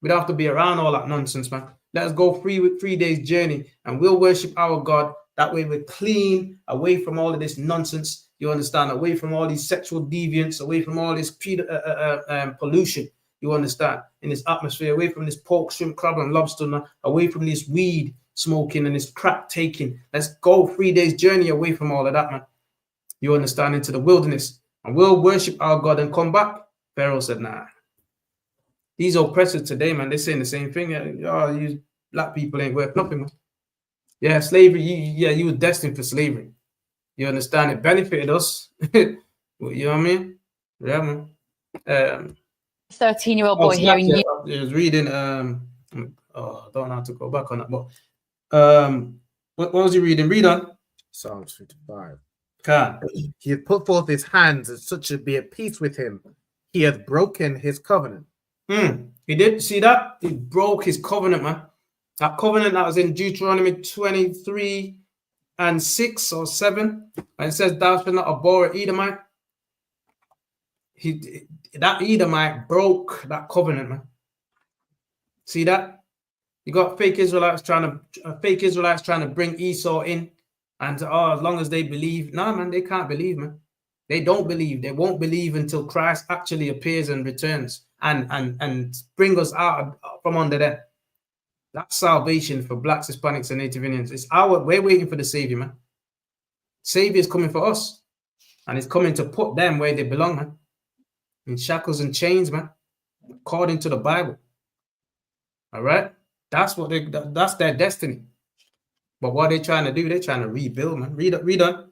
We don't have to be around all that nonsense, man. Let us go 3 days journey and we'll worship our God. That way we're clean, away from all of this nonsense. You understand? Away from all these sexual deviants, away from all this pollution. You understand? In this atmosphere, away from this pork, shrimp, crab, and lobster, away from this weed smoking and this crack taking. Let's go 3 days journey away from all of that, man. You understand? Into the wilderness. And we'll worship our God and come back. Pharaoh said, nah. These oppressors today, man, they're saying the same thing. Oh, you black people ain't worth nothing, man. Yeah, slavery, you were destined for slavery. You understand? It benefited us. You know what I mean? Yeah, man. 13-year-old boy hearing you. I was reading, I don't know how to go back on that, but what was he reading? Read on. Psalms 55. He hath put forth his hands, and such should be at peace with him. He hath broken his covenant. He did. See that? He broke his covenant, man. That covenant that was in Deuteronomy 23 and 6 or 7. And it says, thou shalt not abhor an Edomite. That Edomite broke that covenant, man. See that? You got fake Israelites trying to bring Esau in. And as long as they believe. No, man, they can't believe, man. They don't believe. They won't believe until Christ actually appears and returns and bring us out from under there. That's salvation for blacks, Hispanics, and Native Indians. We're waiting for the Savior, man. Savior is coming for us. And it's coming to put them where they belong, man. In shackles and chains, man. According to the Bible. All right? That's their destiny. But what they're trying to do, they're trying to rebuild, man. Read on.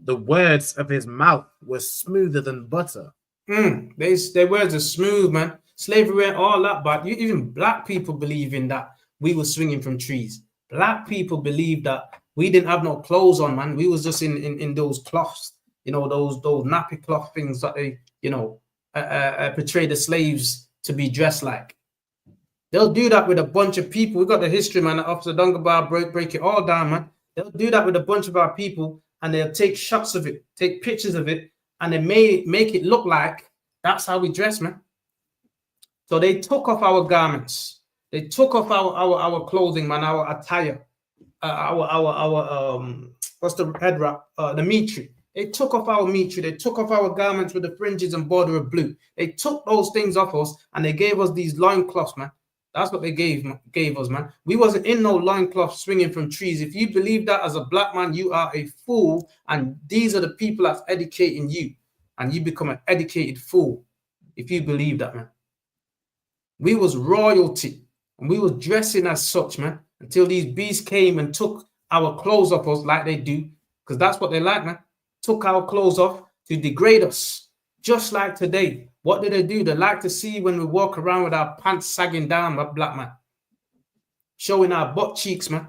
The words of his mouth were smoother than butter. Their words are smooth, man. Slavery and all that, but even black people believe in that we were swinging from trees. Black people believe that we didn't have no clothes on, man. We was just in those cloths, those nappy cloth things that they, portray the slaves to be dressed like. They'll do that with a bunch of people. We got the history, man. Officer Dungabar break it all down, man. They'll do that with a bunch of our people, and they'll take shots of it, take pictures of it, and they may make it look like that's how we dress, man. So they took off our garments. They took off our clothing, man, our attire, what's the head wrap? The mitri. They took off our mitri. They took off our garments with the fringes and border of blue. They took those things off us, and they gave us these loincloths, man. That's what they gave us, man. We wasn't in no loincloth swinging from trees. If you believe that as a black man, you are a fool, and these are the people that's educating you, and you become an educated fool if you believe that, man. We was royalty. And we was dressing as such, man, until these beasts came and took our clothes off us like they do, because that's what they like, man. Took our clothes off to degrade us, just like today. What do? They like to see when we walk around with our pants sagging down, my black man. Showing our butt cheeks, man.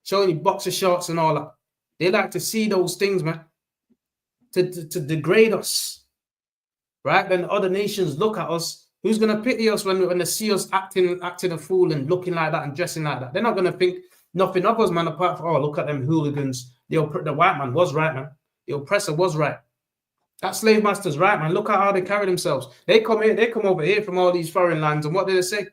Showing your boxer shorts and all that. They like to see those things, man. To degrade us. Right? Then other nations look at us. Who's going to pity us when they see us acting a fool and looking like that and dressing like that? They're not going to think nothing of us, man, apart from, oh, look at them hooligans. The white man was right, man. The oppressor was right. That slave master's right, man. Look at how they carry themselves. They come over here from all these foreign lands, and what do they say?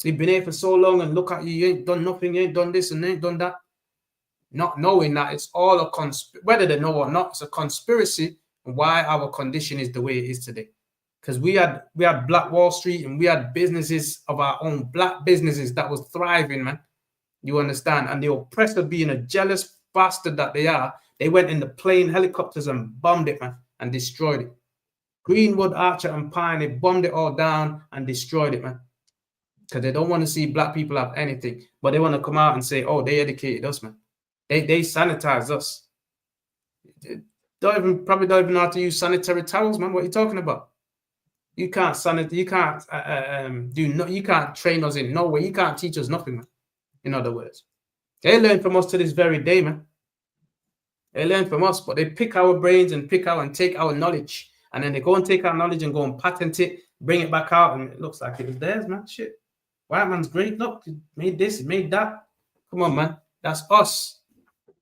You've been here for so long, and look at you, you ain't done nothing, you ain't done this and ain't done that. Not knowing that it's all a conspiracy, whether they know or not, it's a conspiracy, and why our condition is the way it is today. Because we had Black Wall Street, and we had businesses of our own, black businesses that was thriving, man. You understand? And the oppressor, being a jealous bastard that they are, they went in the plane helicopters and bombed it, man, and destroyed it. Greenwood, Archer, and Pine, they bombed it all down and destroyed it, man. Because they don't want to see black people have anything, but they want to come out and say, "Oh, they educated us, man. They sanitized us." Probably don't even know how to use sanitary towels, man. What are you talking about? You can't sanitize. You can't you can't train us in no way. You can't teach us nothing, man. In other words, they learn from us to this very day, man. They learn from us, but they pick our brains and take our knowledge, and then they go and take our knowledge and go and patent it, bring it back out, and it looks like it was theirs, man. Shit. White man's great. Look, he made this, he made that. Come on, man. That's us.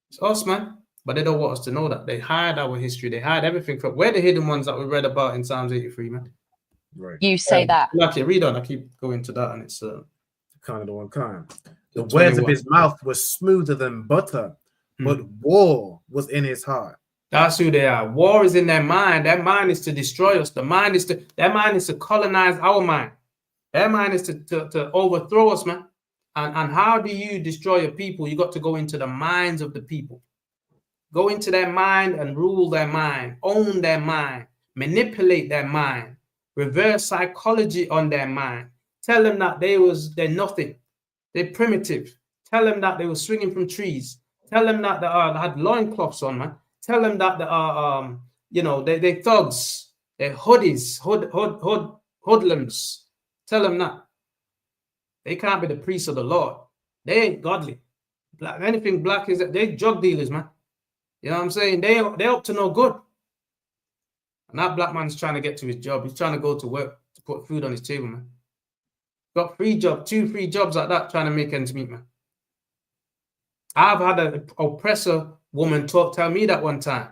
It's us, man. But they don't want us to know that. They hide our history. They hide everything. We're the hidden ones that we read about in Psalms 83, man. Right. You say that. Okay, read on. I keep going to that, and it's kind of the one kind. The words of his mouth were smoother than butter, but war was in his heart. That's who they are. War is in their mind. Their mind is to destroy us. Their mind is to colonize our mind. Their mind is to overthrow us, man. And how do you destroy a people? You got to go into the minds of the people. Go into their mind and rule their mind, own their mind, manipulate their mind, reverse psychology on their mind. Tell them that they're nothing. They're primitive. Tell them that they were swinging from trees. Tell them that they had loincloths on, man. Tell them that they are, they're thugs. They're hoodies, hoodlums. Tell them that. They can't be the priests of the Lord. They ain't godly. Anything black is that they drug dealers, man. You know what I'm saying? They up to no good. And that black man's trying to get to his job. He's trying to go to work to put food on his table, man. Got two free jobs like that, trying to make ends meet, man. I've had an oppressor woman tell me that one time.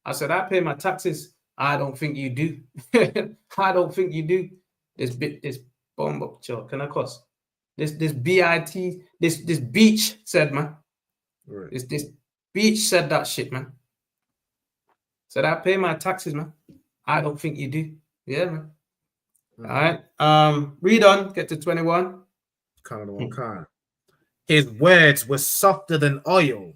I said, I pay my taxes. I don't think you do. I don't think you do. This bomb up, chill. Can I cuss? This beach said, man. Right. This beach said that shit, man. Said I pay my taxes, man. I don't think you do. Yeah, man. All right. Read on. Get to 21. Kind of the one kind. His words were softer than oil.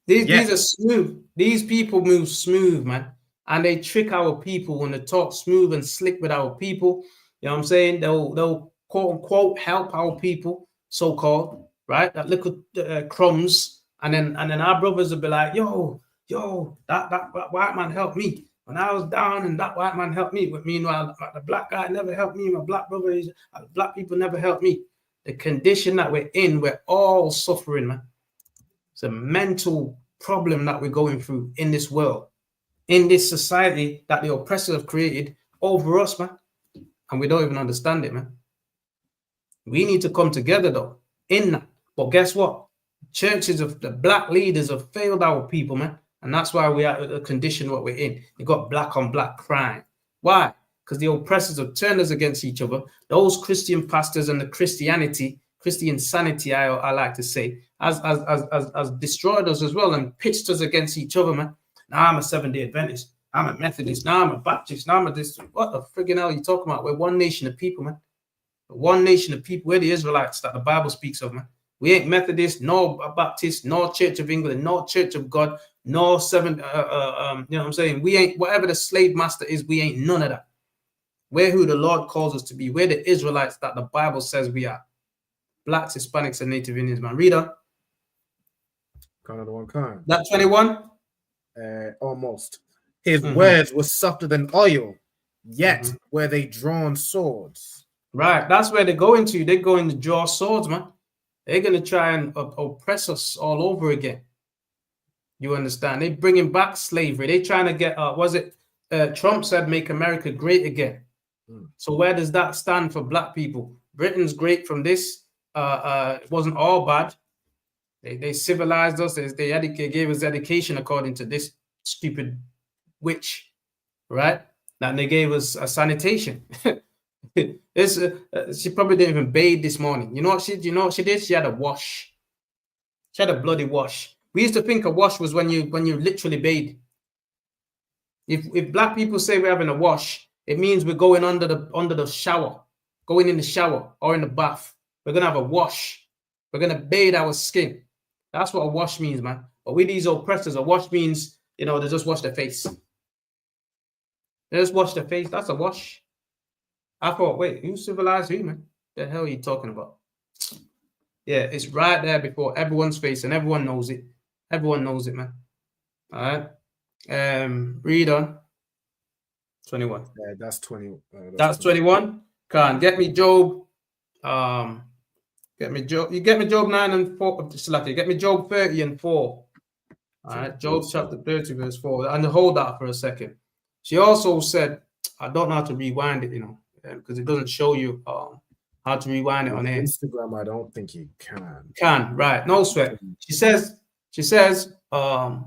These are smooth. These people move smooth, man. And they trick our people when they talk smooth and slick with our people. You know what I'm saying? They'll quote unquote help our people, so-called, right? That little crumbs. And then our brothers will be like, yo, that white man helped me when I was down, and that white man helped me. But meanwhile, the black guy never helped me. My black brother, black people never helped me. The condition that we're in, we're all suffering, man. It's a mental problem that we're going through in this world, in this society that the oppressors have created over us, man. And we don't even understand it, man. We need to come together, though, in that. But guess what? Churches of the black leaders have failed our people, man. And that's why we are the condition what we're in. You got black on black crime. Why? Because the oppressors have turned us against each other. Those Christian pastors and the Christian sanity, I like to say, has destroyed us as well and pitched us against each other, man. Now I'm a Seventh-day Adventist. I'm a Methodist. Now I'm a Baptist. Now I'm a this. What the friggin' hell are you talking about? We're one nation of people, man. One nation of people. We're the Israelites that the Bible speaks of, man. We ain't Methodist, nor Baptist, nor Church of England, nor Church of God, nor seven. You know what I'm saying? We ain't whatever the slave master is. We ain't none of that. We're who the Lord calls us to be. We're the Israelites that the Bible says we are. blacks, Hispanics, and Native Indians, man. Read on. Another one kind. That 21? Almost. His words were softer than oil, yet were they drawn swords. Right, that's where they go into. They're going to draw swords, man. They're going to try and oppress us all over again. You understand? They're bringing back slavery. They're trying to get, Trump said, make America great again. So where does that stand for black people? Britain's great from this. It wasn't all bad. They civilized us. They gave us education according to this stupid witch, right? And they gave us a sanitation. She probably didn't even bathe this morning. You know what she did? She had a wash. She had a bloody wash. We used to think a wash was when you literally bathe. If black people say we're having a wash, it means we're going under the shower, going in the shower or in the bath. We're gonna have a wash. We're gonna bathe our skin. That's what a wash means, man. But with these oppressors, a wash means, they just wash their face. They just wash their face. That's a wash. I thought, wait, who civilized who, man? The hell are you talking about? Yeah, it's right there before everyone's face, and everyone knows it. Everyone knows it, man. All right. Read on. 21. Yeah, that's 20. That's 21. Can get me Job. Get me Job. You get me Job 9 and 4. You get me Job 30 and 4. All right. Job chapter 30, verse 4. And hold that for a second. She also said, I don't know how to rewind it, because it doesn't show you how to rewind it on air. Instagram, I don't think you can. Can, right. No sweat. She says, we're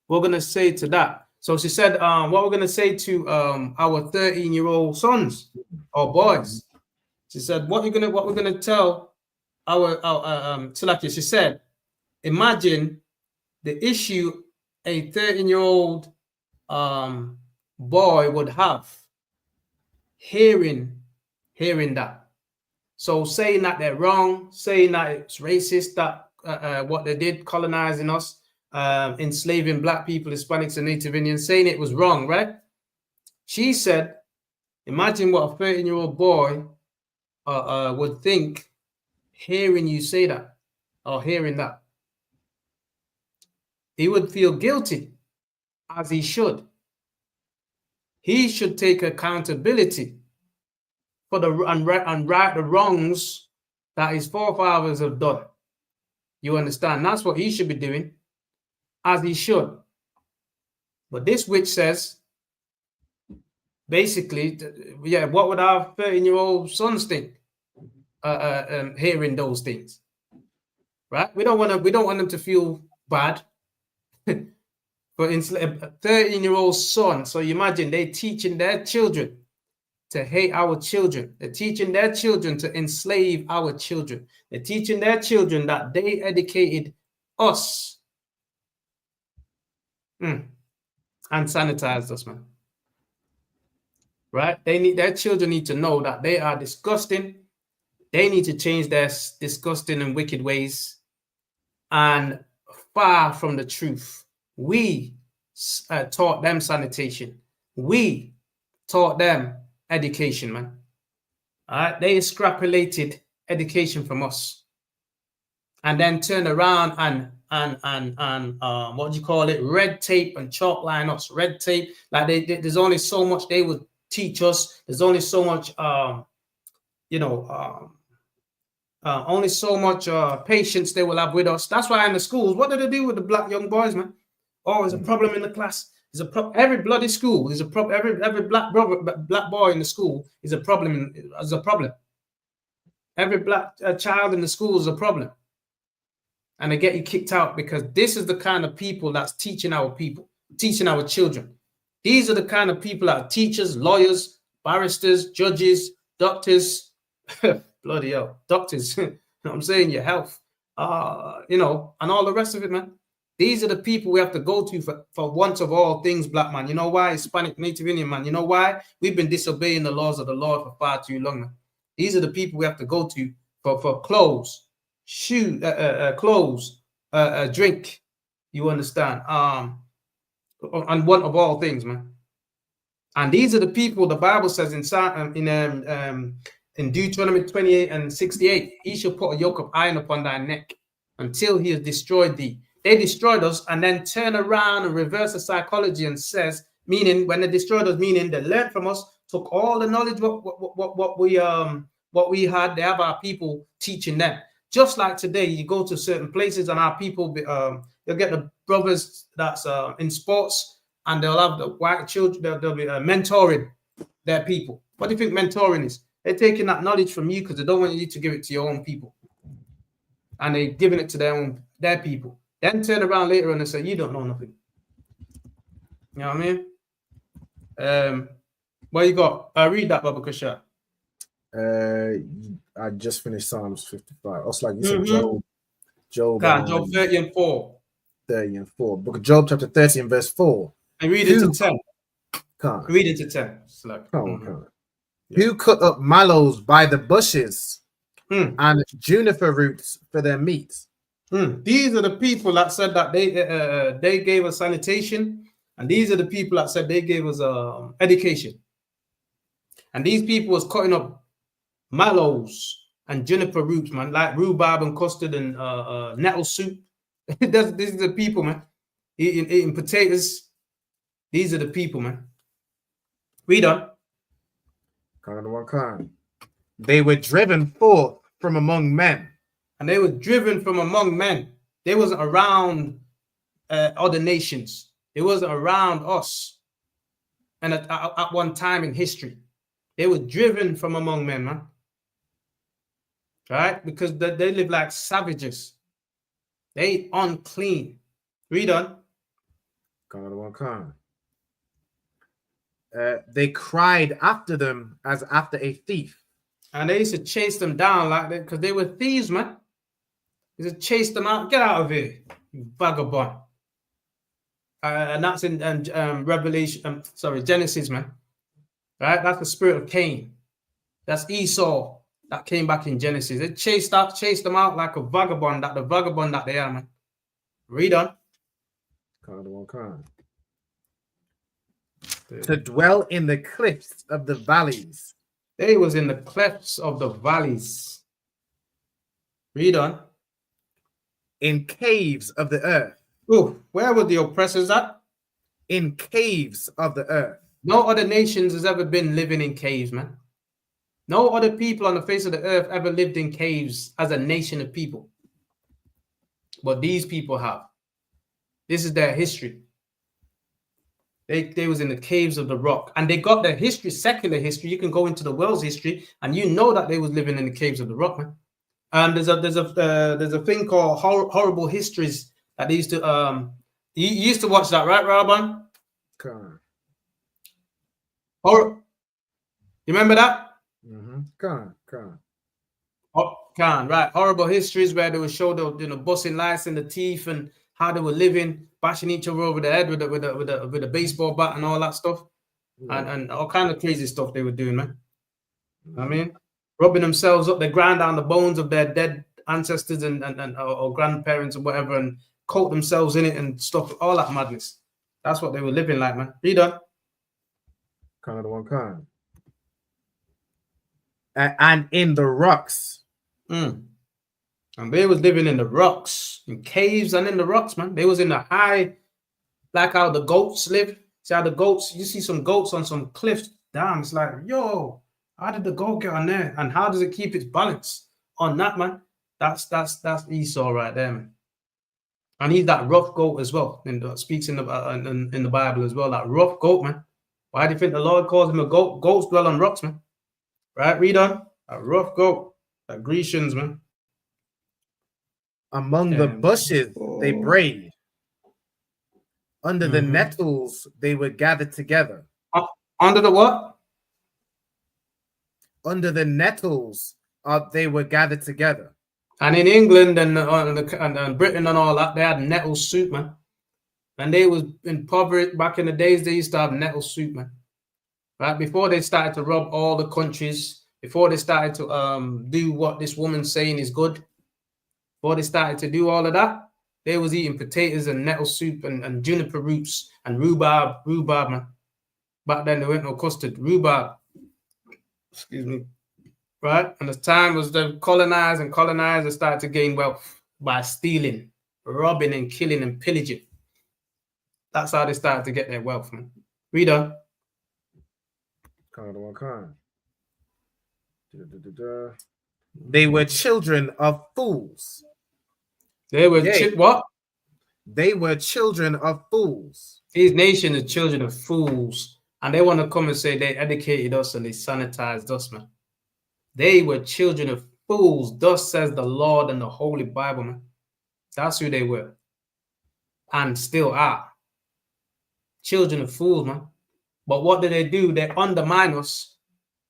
going to say to that. So she said, what we're going to say to our 13-year-old sons or boys. She said, what we're going to tell our Salaki, she said, imagine the issue a 13-year-old boy would have hearing that. So saying that they're wrong, saying that it's racist, that what they did, colonizing us, enslaving black people, Hispanics, and Native Indians, saying it was wrong, right? She said, imagine what a 13-year-old boy would think hearing you say that or hearing that. He would feel guilty, as he should. He should take accountability for and right the wrongs that his forefathers have done. You understand? That's what he should be doing, as he should. But this witch says, basically, yeah, what would our 13-year-old sons think hearing those things? Right? We don't want them to feel bad. But in a 13-year-old son, so you imagine they're teaching their children to hate our children. They're teaching their children to enslave our children. They're teaching their children that they educated us and sanitized us, man. Right? Their children need to know that they are disgusting. They need to change their disgusting and wicked ways and far from the truth. We taught them sanitation. We taught them education, man. All right, they extrapolated education from us, and then turned around and what do you call it? Red tape and chalk line us. Red tape. Like there's only so much they would teach us. There's only so much, only so much patience they will have with us. That's why in the schools, what do they do with the black young boys, man? Oh, there's a problem in the class. There's every bloody school is a problem. Every black boy in the school is a problem. Every black child in the school is a problem, and they get you kicked out because this is the kind of people that's teaching our people, teaching our children. These are the kind of people that are teachers, lawyers, barristers, judges, doctors. Bloody hell, doctors. I'm saying your health, and all the rest of it, man. These are the people we have to go to for once of all things, black man. You know why? Hispanic, Native Indian, man. You know why? We've been disobeying the laws of the Lord for far too long, man. These are the people we have to go to for clothes, shoes, drink. You understand? And one of all things, man. And these are the people the Bible says in in Deuteronomy 28:68, he shall put a yoke of iron upon thy neck until he has destroyed thee. They destroyed us and then turn around and reverse the psychology and says, meaning when they destroyed us, meaning they learned from us, took all the knowledge what we had. They have our people teaching them. Just like today, you go to certain places and our people, you'll get the brothers that's in sports, and they'll have the white children. They'll be mentoring their people. What do you think mentoring is? They're taking that knowledge from you because they don't want you to give it to your own people, and they're giving it to their people. Then turn around later and they say, you don't know nothing. You know what I mean? What you got? Read that, Baba Kusha. I just finished Psalms 55. Also, like you said, Job 30 and 4. 30 and 4. Book of Job, chapter 30 and verse 4. And read it to 10. Can't. Read it to 10. Can't. Who cut up mallows by the bushes and juniper roots for their meat? These are the people that said that they gave us sanitation, and these are the people that said they gave us education. And these people was cutting up mallows and juniper roots, man, like rhubarb and custard and nettle soup. These are the people, man, eating potatoes. These are the people, man. Read on. They were driven forth from among men. And they were driven from among men. They wasn't around other nations. It wasn't around us. And at one time in history, they were driven from among men, man. Right? Because they live like savages. They unclean. Read on. They cried after them as after a thief. And they used to chase them down like that because they were thieves, man. They used to chase them out. Get out of here, you vagabond. And that's in Genesis, man. Right? That's the spirit of Cain. That's Esau that came back in Genesis. They chased them out like a vagabond, the vagabond that they are, man. Read on. To dwell in the cliffs of the valleys. They was in the clefts of the valleys. Read on. In caves of the earth. Oh, where were the oppressors at? In caves of the earth. No other nations has ever been living in caves, man. No other people on the face of the earth ever lived in caves as a nation of people. But these people have. This is their history. They was in the caves of the rock, and they got their history, secular history. You can go into the world's history, and you know that they was living in the caves of the rock, man. And there's a thing called Horrible Histories that they used to you used to watch that, right, Rabban? You remember that? Right. Horrible Histories, where they would show the busting lights in the teeth and how they were living, bashing each other over the head with a baseball bat and all that stuff, and all kind of crazy stuff they were doing, man. I mean, rubbing themselves up, they grind down the bones of their dead ancestors or grandparents or whatever, and coat themselves in it and stuff, all that madness. That's what they were living like, man. Read on. And in the rocks. And they was living in the rocks, in caves and in the rocks, man. They was in the high, like how the goats live. See how the goats, you see some goats on some cliffs. Damn, it's like, yo, how did the goat get on there? And how does it keep its balance on that, man? That's Esau right there, man. And he's that rough goat as well. And speaks in the Bible as well, that rough goat, man. Why do you think the Lord calls him a goat? Goats dwell on rocks, man. Right, read on. A rough goat. That Grecians, man. Among the bushes they brayed. Under the nettles they were gathered together. Under the what? Under the nettles they were gathered together. And in England and Britain and all that, they had nettle soup, man. And they was impoverished back in the days. They used to have nettle soup, man. Right before they started to rob all the countries, before they started to do what this woman's saying is good. Before they started to do all of that, they was eating potatoes and nettle soup and juniper roots and rhubarb, man. Back then, there weren't no custard. Rhubarb. Excuse me. right? And the time was the colonizers started to gain wealth by stealing, robbing and killing and pillaging. That's how they started to get their wealth, man. Read on. They were children of fools. They were what? They were children of fools. These nations are children of fools. And they want to come and say they educated us and they sanitized us, man. They were children of fools. Thus says the Lord and the Holy Bible, man. That's who they were. And still are. Children of fools, man. But what do? They undermine us,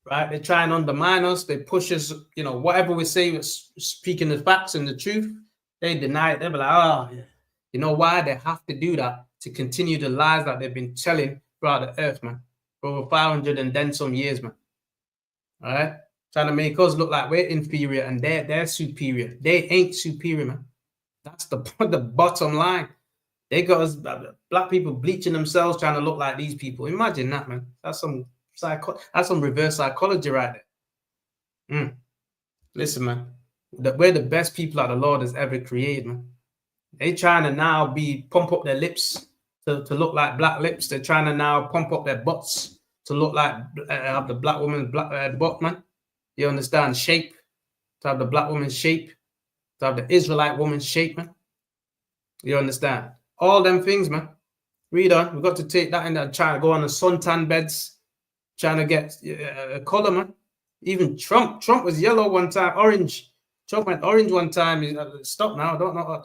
right? They try and undermine us. They push us, you know, whatever we say, speaking the facts and the truth, they deny it. They'll be like, oh, yeah. You know why? They have to do that to continue the lies that they've been telling throughout the earth, man. For over 500 and then some years, man. All right? Trying to make us look like we're inferior and they're superior. They ain't superior, man. That's the bottom line. They got us, black people bleaching themselves trying to look like these people. Imagine that, man. That's some reverse psychology right there. Listen, man. We're the best people that the Lord has ever created, man. They trying to now pump up their lips to look like black lips. They're trying to now pump up their butts to look like have the black woman's butt, man. You understand? Shape. To have the black woman's shape. To have the Israelite woman's shape, man. You understand? All them things, man. Read on. We've got to take that in there, trying to go on the suntan beds, trying to get a color, man. Even Trump was yellow one time, orange. Trump went orange one time. Stop now. I don't know.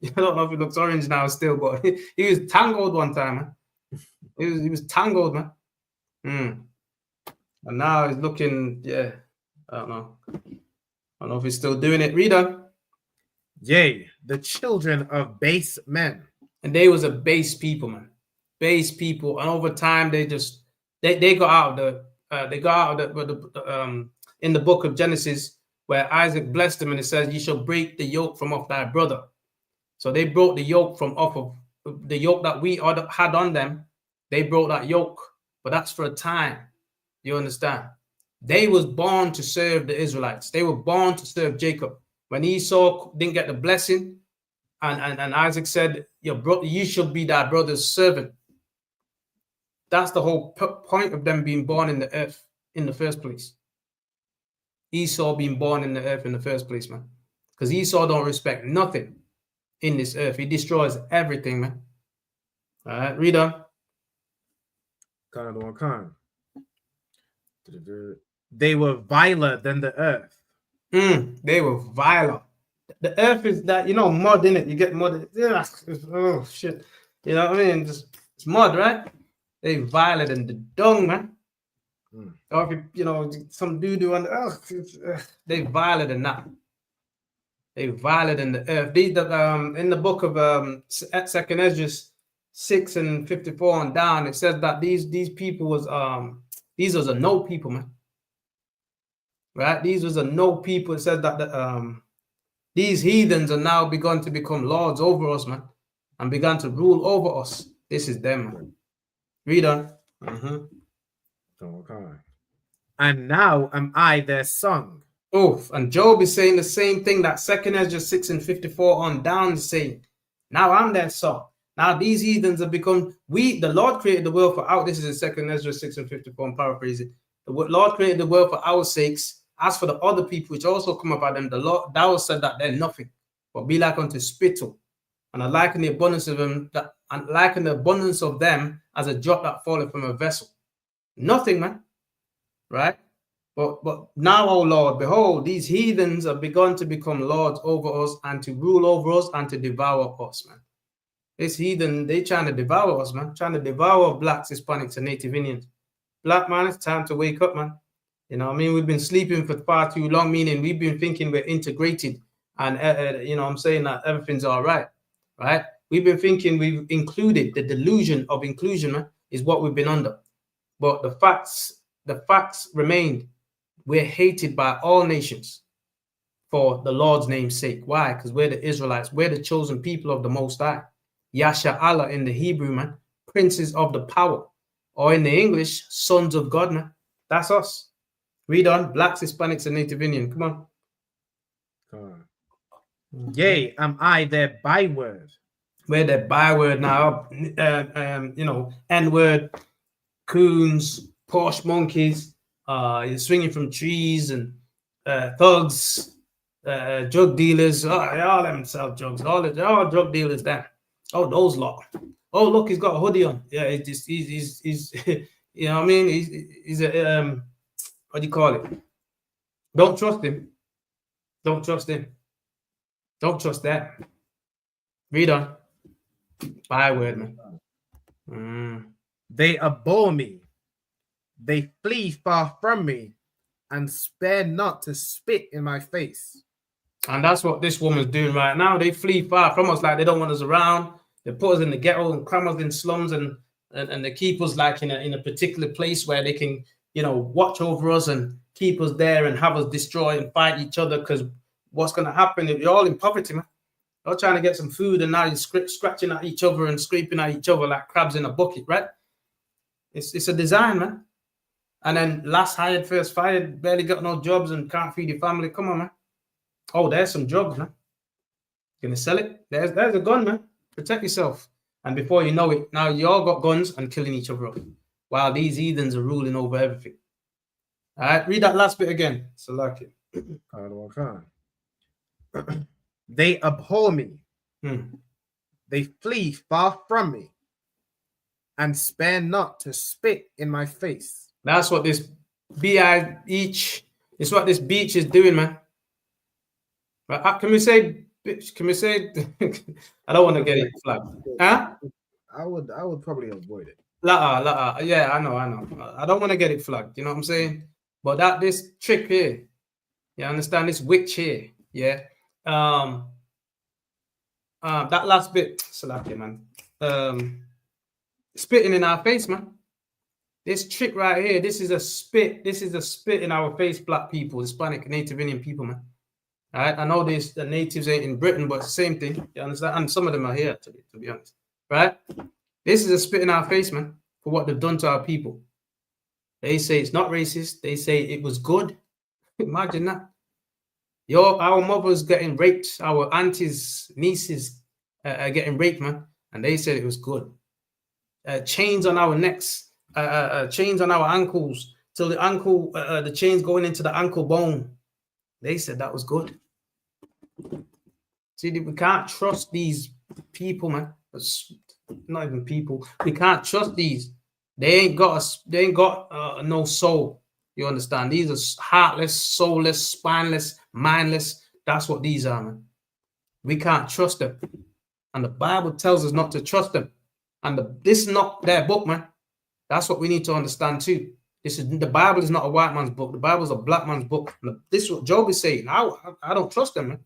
I don't know if he looks orange now still, but he was tangled one time, man. He was tangled, man. And now he's looking, yeah. I don't know if he's still doing it. Read on. Yea, the children of base men. And they was a base people, man. Base people. And over time, they got out of in the book of Genesis, where Isaac blessed them and it says, you shall break the yoke from off thy brother. So they broke the yoke from off of the yoke that we had on them. They broke that yoke, but that's for a time. You understand? They was born to serve the Israelites. They were born to serve Jacob. When Esau didn't get the blessing, and Isaac said, you should be thy brother's servant. That's the whole point of them being born in the earth in the first place. Esau being born in the earth in the first place, man. Because Esau don't respect nothing in this earth. He destroys everything, man. All right, read on. They were viler than the earth. They were viler. The earth is that, mud in it. You get mud. Yeah. Oh, shit. You know what I mean? It's mud, right? They viler than the dung, man. Or if some doo-doo on they viler than that. They viler than the earth. These in the book of Second Ezra 6 and 54 on down, it says that these people was these was a no people, man. Right? These was a no people. It says that these heathens are now begun to become lords over us, man, and began to rule over us. This is them, man. Read on. And now am I their son. Oh, and Job is saying the same thing that Second Ezra 6 and 54 on down is saying. Now I'm their son. Now these heathens have become, the Lord created the world for our, this is in Second Ezra 6 and 54, I'm paraphrasing. The Lord created the world for our sakes. As for the other people which also come about them, the Lord thou said that they're nothing, but be like unto spittle. And I liken the abundance of them, as a drop that falleth from a vessel. Nothing, man. Right? But now, O Lord, behold, these heathens have begun to become lords over us and to rule over us and to devour us, man. This heathen, they trying to devour us, man. Trying to devour blacks, Hispanics, and Native Indians. Black man, it's time to wake up, man. You know what I mean? We've been sleeping for far too long, meaning we've been thinking we're integrated and, I'm saying that everything's all right, right? We've been thinking we've included. The delusion of inclusion, man, is what we've been under. But the facts remain. We're hated by all nations for the Lord's name's sake. Why? Because we're the Israelites. We're the chosen people of the Most High. Yasha Allah in the Hebrew, man. Princes of the power. Or in the English, sons of God, man. That's us. Read on. Blacks, Hispanics, and Native Indian. Come on. Yea, am I their byword? We're their byword now. You know, N-word, coons, posh monkeys, you're swinging from trees, and thugs, drug dealers. Oh, they all them sell drugs. They're all drug dealers there. Oh, those lot. Oh, look, he's got a hoodie on. Yeah, he's you know what I mean? He's a what do you call it? Don't trust him. Don't trust him. Don't trust that. Read on. Byword, man. They abhor me. They flee far from me and spare not to spit in my face. And that's what this woman's doing right now. They flee far from us, like they don't want us around. They put us in the ghetto and cram us in slums, and they keep us like in a particular place where they can, you know, watch over us and keep us there and have us destroy and fight each other. Because what's going to happen if you're all in poverty, man? You're trying to get some food, and now you're scratching at each other and scraping at each other like crabs in a bucket, right? It's a design, man. And then last hired, first fired, barely got no jobs and can't feed your family. Come on, man. Oh, there's some drugs, man. Gonna sell it? There's a gun, man. Protect yourself. And before you know it, now you all got guns and killing each other off, while these heathens are ruling over everything. All right, read that last bit again. So like it. They abhor me. They flee far from me and spare not to spit in my face. That's what this beach. It's what this beach is doing, man. Right? Can we say? Can we say? I don't want to get it flagged. Huh? I would probably avoid it. Yeah, I know. I don't want to get it flagged. You know what I'm saying? But this trick here, you understand? This witch here, yeah. That last bit, Salaki, man. Spitting in our face, man. This trick right here, this is a spit. This is a spit in our face, black people, Hispanic, Native Indian people, man. All right, I know the natives ain't in Britain, but it's the same thing. You understand? And some of them are here, to be honest. Right? This is a spit in our face, man, for what they've done to our people. They say it's not racist. They say it was good. Imagine that. Our mothers getting raped, our aunties, nieces are getting raped, man, and they said it was good. Chains on our necks, chains on our ankles, till the ankle, the chains going into the ankle bone. They said that was good. See, we can't trust these people, man. Not even people. We can't trust these. They ain't got no soul. You understand? These are heartless, soulless, spineless, mindless. That's what these are, man. We can't trust them. And the Bible tells us not to trust them. And this is not their book, man. That's what we need to understand too. The Bible is not a white man's book. The Bible is a black man's book. And this is what Job is saying. I don't trust them, man.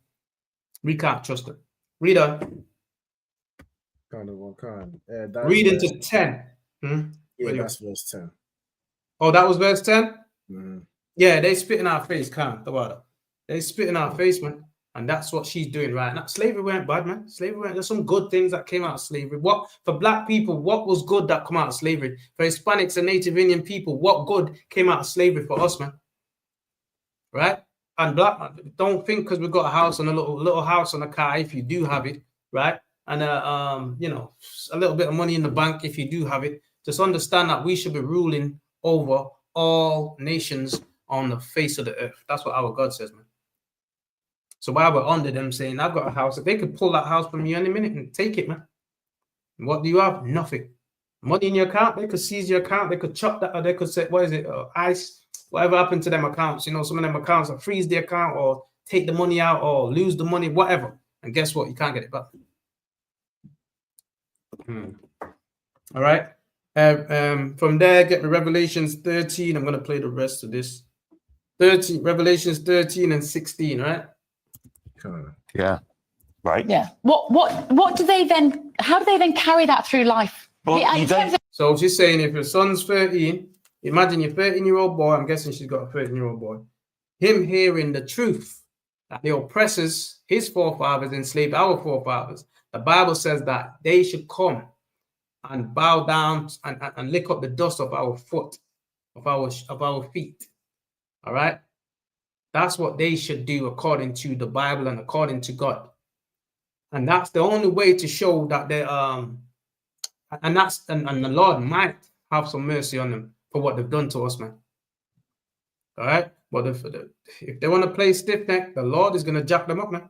We can't trust them. Read on. Read into 10. Yeah, that's verse 10. Oh, that was verse 10? Mm-hmm. Yeah, they spit in our face, they spit in our face, man. And that's what she's doing right now. Slavery weren't bad, man. There's some good things that came out of slavery. What for black people, what was good that come out of slavery? For Hispanics and Native Indian people, what good came out of slavery for us, man? Right? And black, don't think because we've got a house and a little house and a car, if you do have it, right? And you know, a little bit of money in the bank if you do have it. Just understand that we should be ruling over all nations on the face of the earth. That's what our God says, man. So while we're under them saying, I've got a house, if they could pull that house from you any minute and take it, man. What do you have? Nothing. Money in your account, they could seize your account, they could chop that, or they could say, what is it? ICE, whatever happened to them accounts. You know, some of them accounts will freeze the account or take the money out or lose the money, whatever. And guess what? You can't get it back. All right. From there, get the Revelations 13. I'm going to play the rest of this. Revelations 13 and 16, right? Yeah. Right. Yeah. What do they then, how do they then carry that through life? Well, So she's saying if your son's 13, imagine your 13-year-old boy, I'm guessing she's got a 13-year-old boy, him hearing the truth that the oppressors, his forefathers enslaved our forefathers. The Bible says that they should come and bow down and lick up the dust of our foot, of our feet. All right. That's what they should do according to the Bible and according to God. And that's the only way to show that they and the Lord might have some mercy on them for what they've done to us, man. All right. But if they want to play stiff neck, the Lord is going to jack them up, man.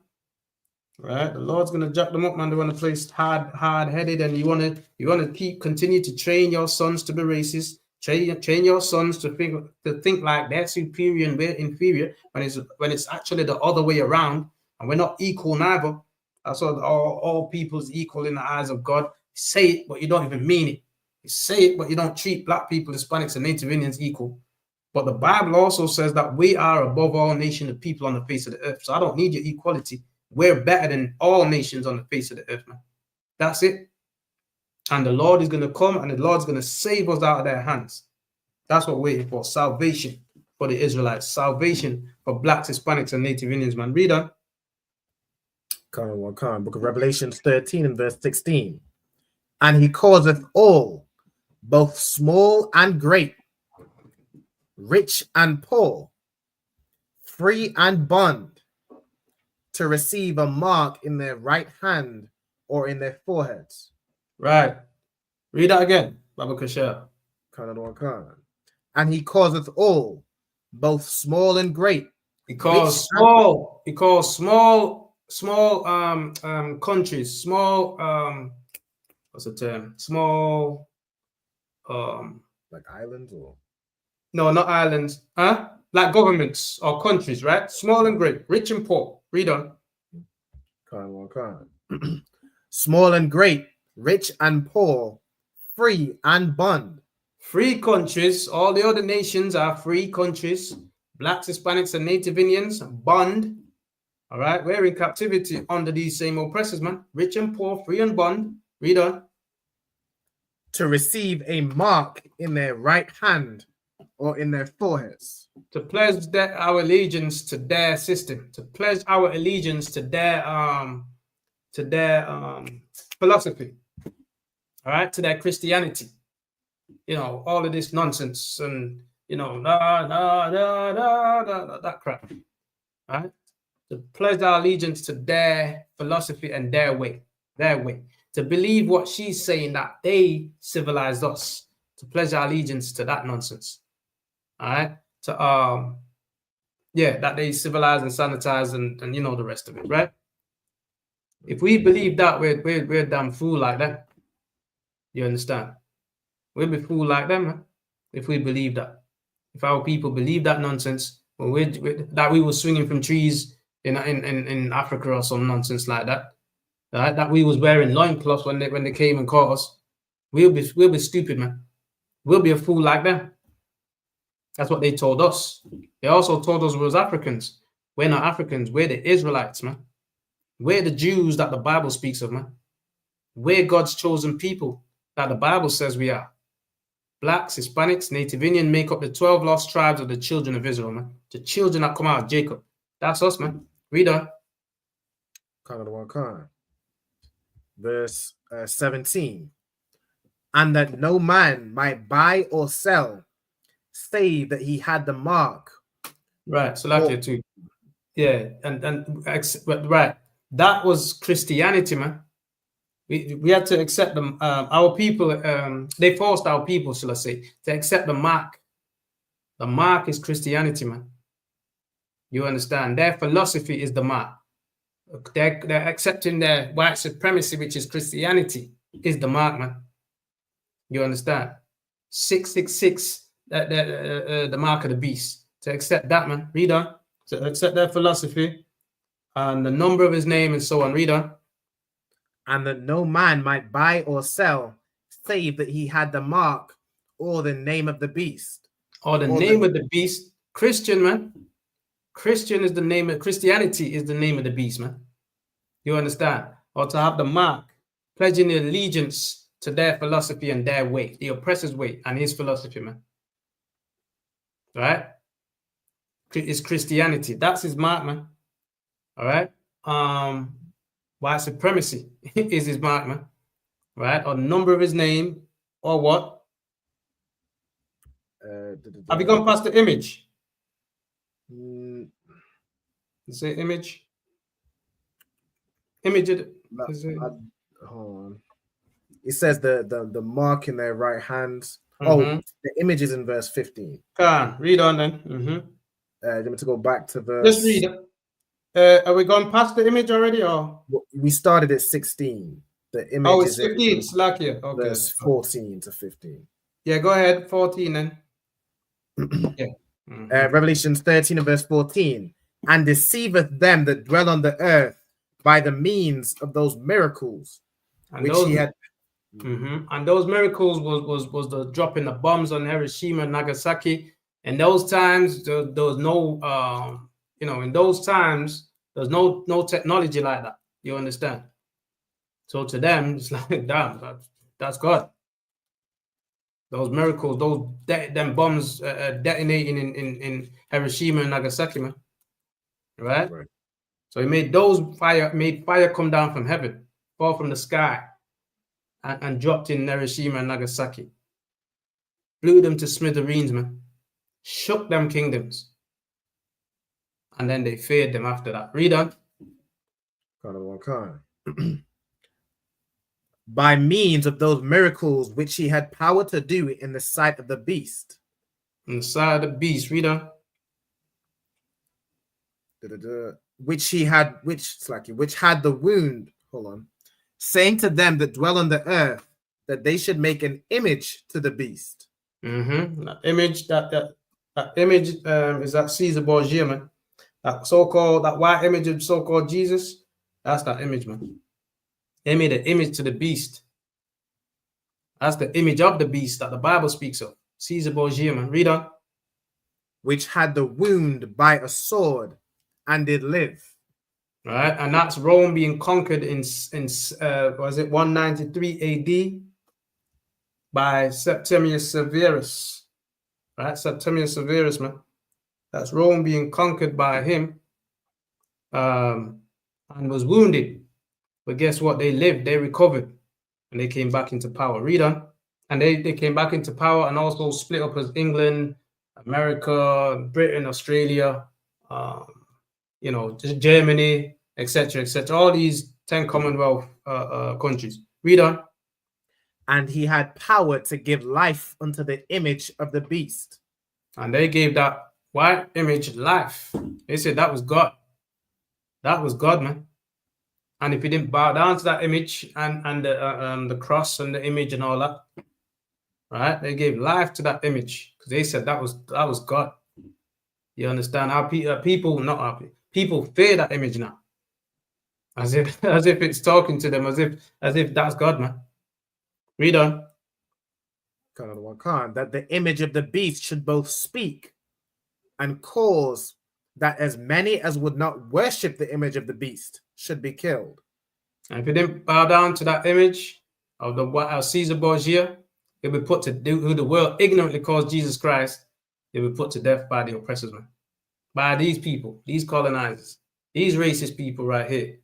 Right, the Lord's gonna jack them up, man. They want to play hard-headed, and you want to continue to train your sons to be racist. Train your sons to think like they're superior and we're inferior, when it's actually the other way around, and we're not equal neither. That's all people's equal in the eyes of God. You say it, but you don't even mean it. You say it, but you don't treat black people, Hispanics, and Native Indians equal. But the Bible also says that we are above all nations of people on the face of the earth. So I don't need your equality. We're better than all nations on the face of the earth, man. That's it. And the Lord is going to come, and the Lord's going to save us out of their hands. That's what we're waiting for. Salvation for the Israelites. Salvation for blacks, Hispanics, and Native Indians, man. Read on. Book of Revelation 13 and verse 16. And he causeth all, both small and great, rich and poor, free and bond, to receive a mark in their right hand or in their foreheads. Right. Read that again, Baba Kasher. And he causeth all, both small and great. He calls small countries, small what's the term? Small like islands or no, not islands, huh? Like governments or countries, right? Small and great, rich and poor. Read on. Small and great, rich and poor, free and bond. Free countries, all the other nations are free countries. Blacks, Hispanics, and Native Indians, bond. All right, we're in captivity under these same oppressors, man. Rich and poor, free and bond. Read on. To receive a mark in their right hand or in their foreheads. To pledge our allegiance to their system, to pledge our allegiance to their philosophy, all right, to their Christianity. You know, all of this nonsense and that crap. All right, to pledge our allegiance to their philosophy and their way, to believe what she's saying, that they civilized us, to pledge our allegiance to that nonsense. All right. That they civilize and sanitize and you know the rest of it, right? If we believe that, we're a damn fool like that. You understand? We'll be fool like them, man, if we believe that. If our people believe that nonsense, that we were swinging from trees in Africa or some nonsense like that, right? That we was wearing loincloths when they came and caught us, we'll be stupid, man. We'll be a fool like them. That's what they told us. They also told us we was Africans. We're not Africans. We're the Israelites, man. We're the Jews that the Bible speaks of, man. We're God's chosen people that the Bible says we are. Blacks, Hispanics, Native Indian make up the 12 lost tribes of the children of Israel, man. The children that come out of Jacob. That's us, man. Read on. Verse 17. And that no man might buy or sell, save that he had the mark. Right, so that's it too. Yeah, right. That was Christianity, man. We had to accept them. Our people, they forced our people, shall I say, to accept the mark. The mark is Christianity, man. You understand? Their philosophy is the mark. They're accepting their white supremacy, which is Christianity, is the mark, man. You understand? 666. The mark of the beast. To accept that, man. Read on. To accept their philosophy and the number of his name and so on. Read on. And that no man might buy or sell, save that he had the mark or the name of the beast. Or the name of the beast. Christian, man. Christian is the name of Christianity is the name of the beast, man. You understand? Or to have the mark, pledging the allegiance to their philosophy and their way, the oppressor's way and his philosophy, man. Right? It's Christianity. That's his mark, man. All right. White supremacy is his mark, man. Right? Or the number of his name, or what? Have you gone past the image? Say image. Image it. Hold on. It says the mark in their right hands. Oh, the image is in verse 15. Read on then. You want to go back to verse. Just read it. Are we gone past the image already, or we started at 16? The image. Oh, it's 15. Slack here. Okay. Verse 14 to 15. Yeah, go ahead. 14 then. Yeah. Revelations 13 and verse 14. And deceiveth them that dwell on the earth by the means of those miracles which he had. And those miracles was the dropping the bombs on Hiroshima and Nagasaki. In those times, there was no, in those times, there's no technology like that. You understand? So to them, it's like, damn, that's God. Those miracles, them bombs detonating in Hiroshima and Nagasaki, man. Right? So he made fire come down from heaven, fall from the sky, and dropped in Hiroshima and Nagasaki. Blew them to smithereens, man. Shook them kingdoms. And then they feared them after that. Read on. By means of those miracles which he had power to do in the sight of the beast. In the sight of the beast. Read on. Which had the wound. Hold on. Saying to them that dwell on the earth that they should make an image to the beast. That image, that image is that Caesar Borgia, man. That white image of so-called Jesus. That's that image, man. They made an image to the beast. That's the image of the beast that the Bible speaks of. Caesar Borgia, man. Read on. Which had the wound by a sword and did live. Right, and that's Rome being conquered in was it 193 AD by Septimius Severus. Right, Septimius Severus, man. That's Rome being conquered by him, and was wounded. But guess what? They lived, they recovered, and they came back into power. Read on. And they came back into power and also split up as England, America, Britain, Australia, Germany, etc., etc. All these 10 Commonwealth countries. Read on. And he had power to give life unto the image of the beast. And they gave that white image life. They said that was God. That was God, man. And if you didn't bow down to that image and the cross and the image and all that, right? They gave life to that image because they said that was God. You understand? Our people fear that image now, as if it's talking to them, as if that's God, man. Read on. That the image of the beast should both speak and cause that as many as would not worship the image of the beast should be killed. And if you didn't bow down to that image of the Caesar Borgia, it would be put to who the world ignorantly calls Jesus Christ. It would be put to death by the oppressors, man. By these people, these colonizers, these racist people right here.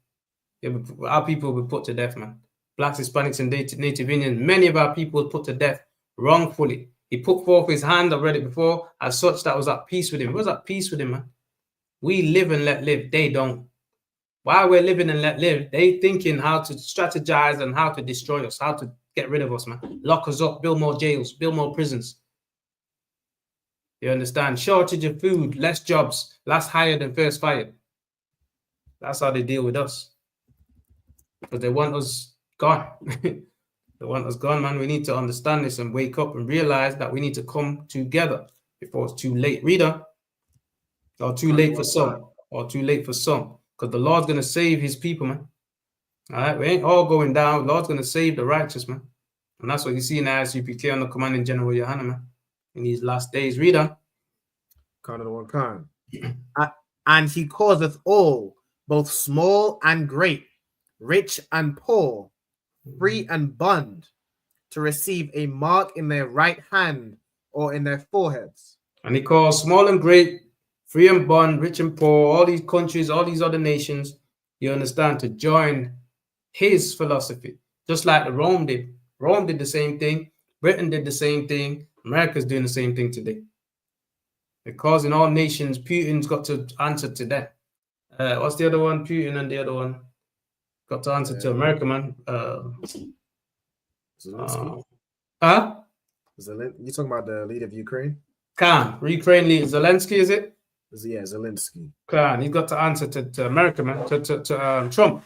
Our people will be put to death, man. Blacks, Hispanics, and Native Indians. Many of our people were put to death wrongfully. He put forth his hand, I've read it before, as such that was at peace with him. It was at peace with him, man. We live and let live. They don't. While we're living and let live, they thinking how to strategize and how to destroy us, how to get rid of us, man. Lock us up, build more jails, build more prisons. You understand? Shortage of food, less jobs, last hired and first fired. That's how they deal with us. Because they want us gone. They want us gone, man. We need to understand this and wake up and realize that we need to come together before it's too late. Reader, or too late for some, or too late for some. Because the Lord's going to save his people, man. All right, we ain't all going down. The Lord's going to save the righteous, man. And that's what you see in the ISUPK on the Commanding General Yohana, man. In these last days. Read on. And he causeth all, both small and great, rich and poor, free and bond, to receive a mark in their right hand or in their foreheads. And he calls small and great, free and bond, rich and poor, all these countries, all these other nations, you understand, to join his philosophy, just like Rome did. Rome did the same thing. Britain did the same thing. America's doing the same thing today. They're causing all nations. Putin's got to answer to them. What's the other one? Putin and the other one got to answer to America, man. Zelensky? You talking about the leader of Ukraine? Ukraine leader Zelensky, is it? Yeah, Zelensky. He's got to answer to America, man, to Trump.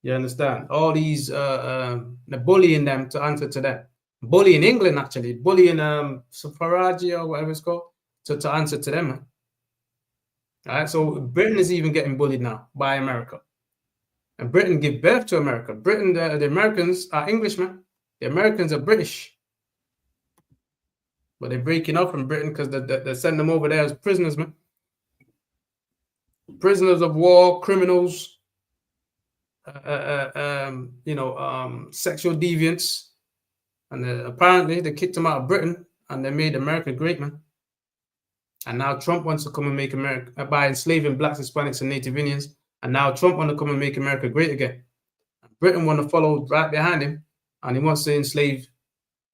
You understand? All these they're bullying them to answer to them. Bullying England, actually. Bullying Farage or whatever it's called to answer to them, man. All right, so Britain is even getting bullied now by America. And Britain give birth to America. Britain, the Americans are Englishmen. The Americans are British. But they're breaking up from Britain because they send them over there as prisoners, man. Prisoners of war, criminals, sexual deviants. And apparently they kicked them out of Britain and they made America great, man. And now Trump wants to come and make America by enslaving blacks, Hispanics, and Native Indians. And now Trump wants to come and make America great again. Britain want to follow right behind him, and he wants to enslave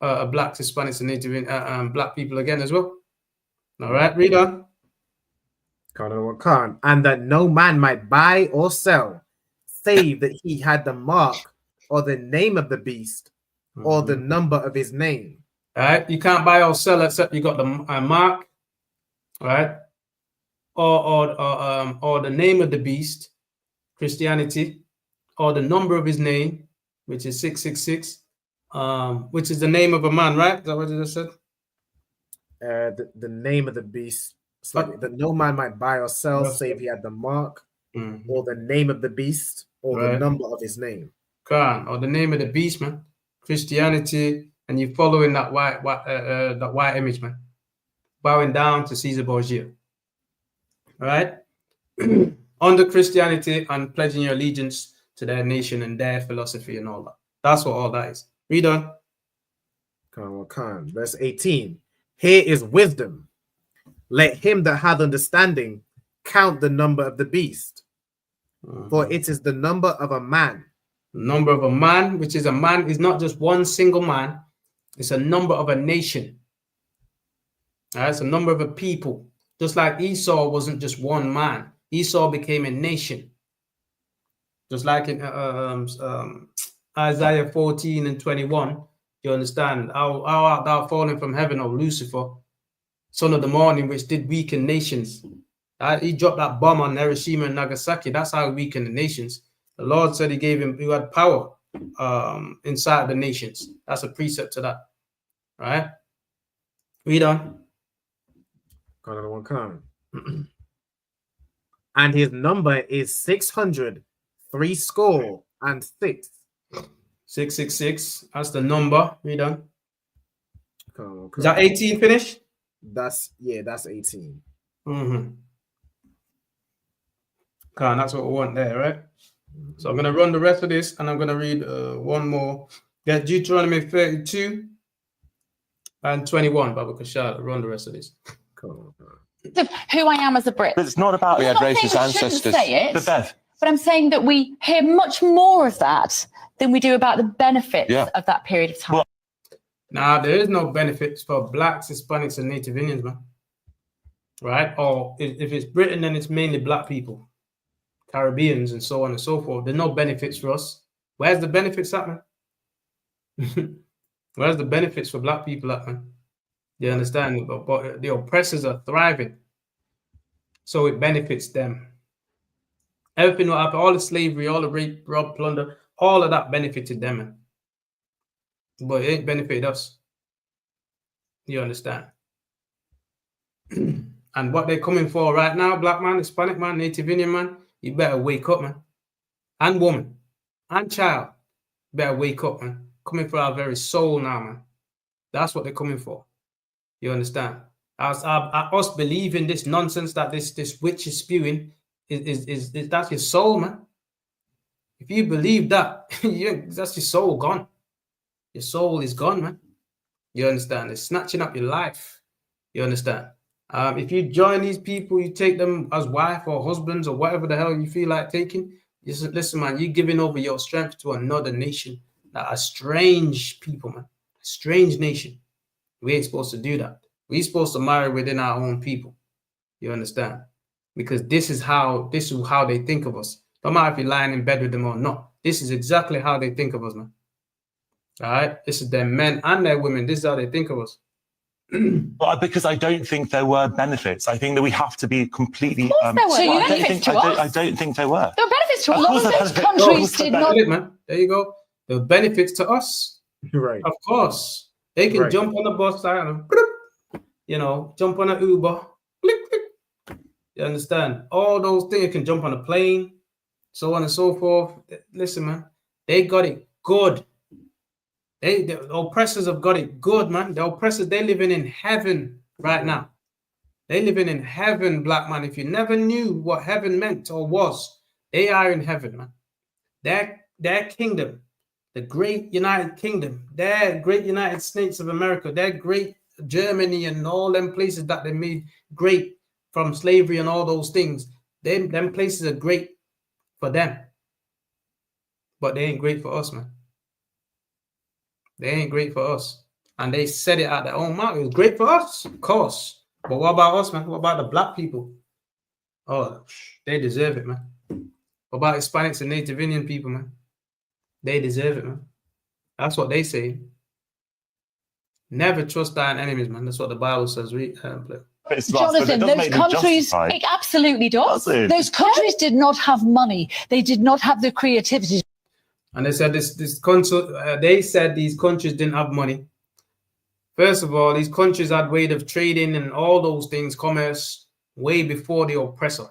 blacks, Hispanics, and Native black people again as well. All right, read on. And that no man might buy or sell, save that he had the mark or the name of the beast or the number of his name. All right, you can't buy or sell except you got the mark, right, or the name of the beast, Christianity, or the number of his name, which is 666, which is the name of a man, right? Is that what you just said? The name of the beast. That no man might buy or sell, save he had the mark, or the name of the beast, or the number of his name. Or the name of the beast, man. Christianity, and you're following that white image, man. Bowing down to Caesar Borgia. All right? Under Christianity and pledging your allegiance to their nation and their philosophy and all that. That's what all that is. Read on. Verse 18. Here is wisdom. Let him that hath understanding count the number of the beast, for it is the number of a man. Number of a man, which is a man, is not just one single man. It's a number of a nation. All right, it's a number of a people. Just like Esau wasn't just one man. Esau became a nation. Just like in Isaiah 14 and 21, you understand? How art thou fallen from heaven, O Lucifer, son of the morning, which did weaken nations. He dropped that bomb on Hiroshima and Nagasaki. That's how he weakened the nations. The Lord said he had power inside the nations. That's a precept to that. All right? Read on. And his number is 600, 60 and 6. 666. That's the number. Read on. Is that 18 finished? That's 18. That's what we want there, right? So I'm going to run the rest of this, and I'm going to read one more. Get Deuteronomy 32 and 21. Baba Kashal, run the rest of this. Who I am as a Brit. But it's not about we had racist ancestors. But I'm saying that we hear much more of that than we do about the benefits of that period of time. Now, there is no benefits for blacks, Hispanics, and Native Indians, man. Right? Or if it's Britain, then it's mainly black people, Caribbeans, and so on and so forth. There's no benefits for us. Where's the benefits at, man? Where's the benefits for black people at, man? You understand? But the oppressors are thriving. So it benefits them. Everything will happen, all the slavery, all the rape, rob, plunder, all of that benefited them, man. But it ain't benefited us. You understand? And what they're coming for right now, black man, Hispanic man, Native Indian man, you better wake up, man. And woman, and child, better wake up, man. Coming for our very soul now, man. That's what they're coming for. You understand? As us believing this nonsense that this witch is spewing is that's your soul, man. If you believe that, that's your soul gone. Your soul is gone, man. You understand? It's snatching up your life. You understand? If you join these people, you take them as wife or husbands or whatever the hell you feel like taking. Listen, man, you're giving over your strength to another nation, a strange people, man, a strange nation. We ain't supposed to do that. We're supposed to marry within our own people. You understand? Because this is how they think of us. No matter if you're lying in bed with them or not. This is exactly how they think of us, man. All right? This is their men and their women. This is how they think of us. Well, because I don't think there were benefits. I think that we have to be completely. Of course there were benefits to us. I don't think there were. There were benefits to us. A lot of those Oh, countries did not. Man. There you go. The benefits to us. Right. Of course. They can jump on the bus and, you know, jump on an Uber. Click, click. You understand? All those things. You can jump on a plane, so on and so forth. Listen, man. They got it good. The oppressors have got it good, man. The oppressors, they're living in heaven right now. They're living in heaven, black man. If you never knew what heaven meant or was, they are in heaven, man. Their kingdom, the great United Kingdom, their great United States of America, their great Germany and all them places that they made great from slavery and all those things. Them places are great for them. But they ain't great for us, man. They ain't great for us. And they said it out their own mouth. It was great for us, of course. But what about us, man? What about the black people? Oh, they deserve it, man. What about Hispanics and Native Indian people, man? They deserve it, man. That's what they say. Never trust thine enemies, man. That's what the Bible says. Jonathan, those countries, it absolutely does. Those countries did not have money. They did not have the creativity. And they said they said these countries didn't have money. First of all, these countries had way of trading and all those things, commerce, way before the oppressor.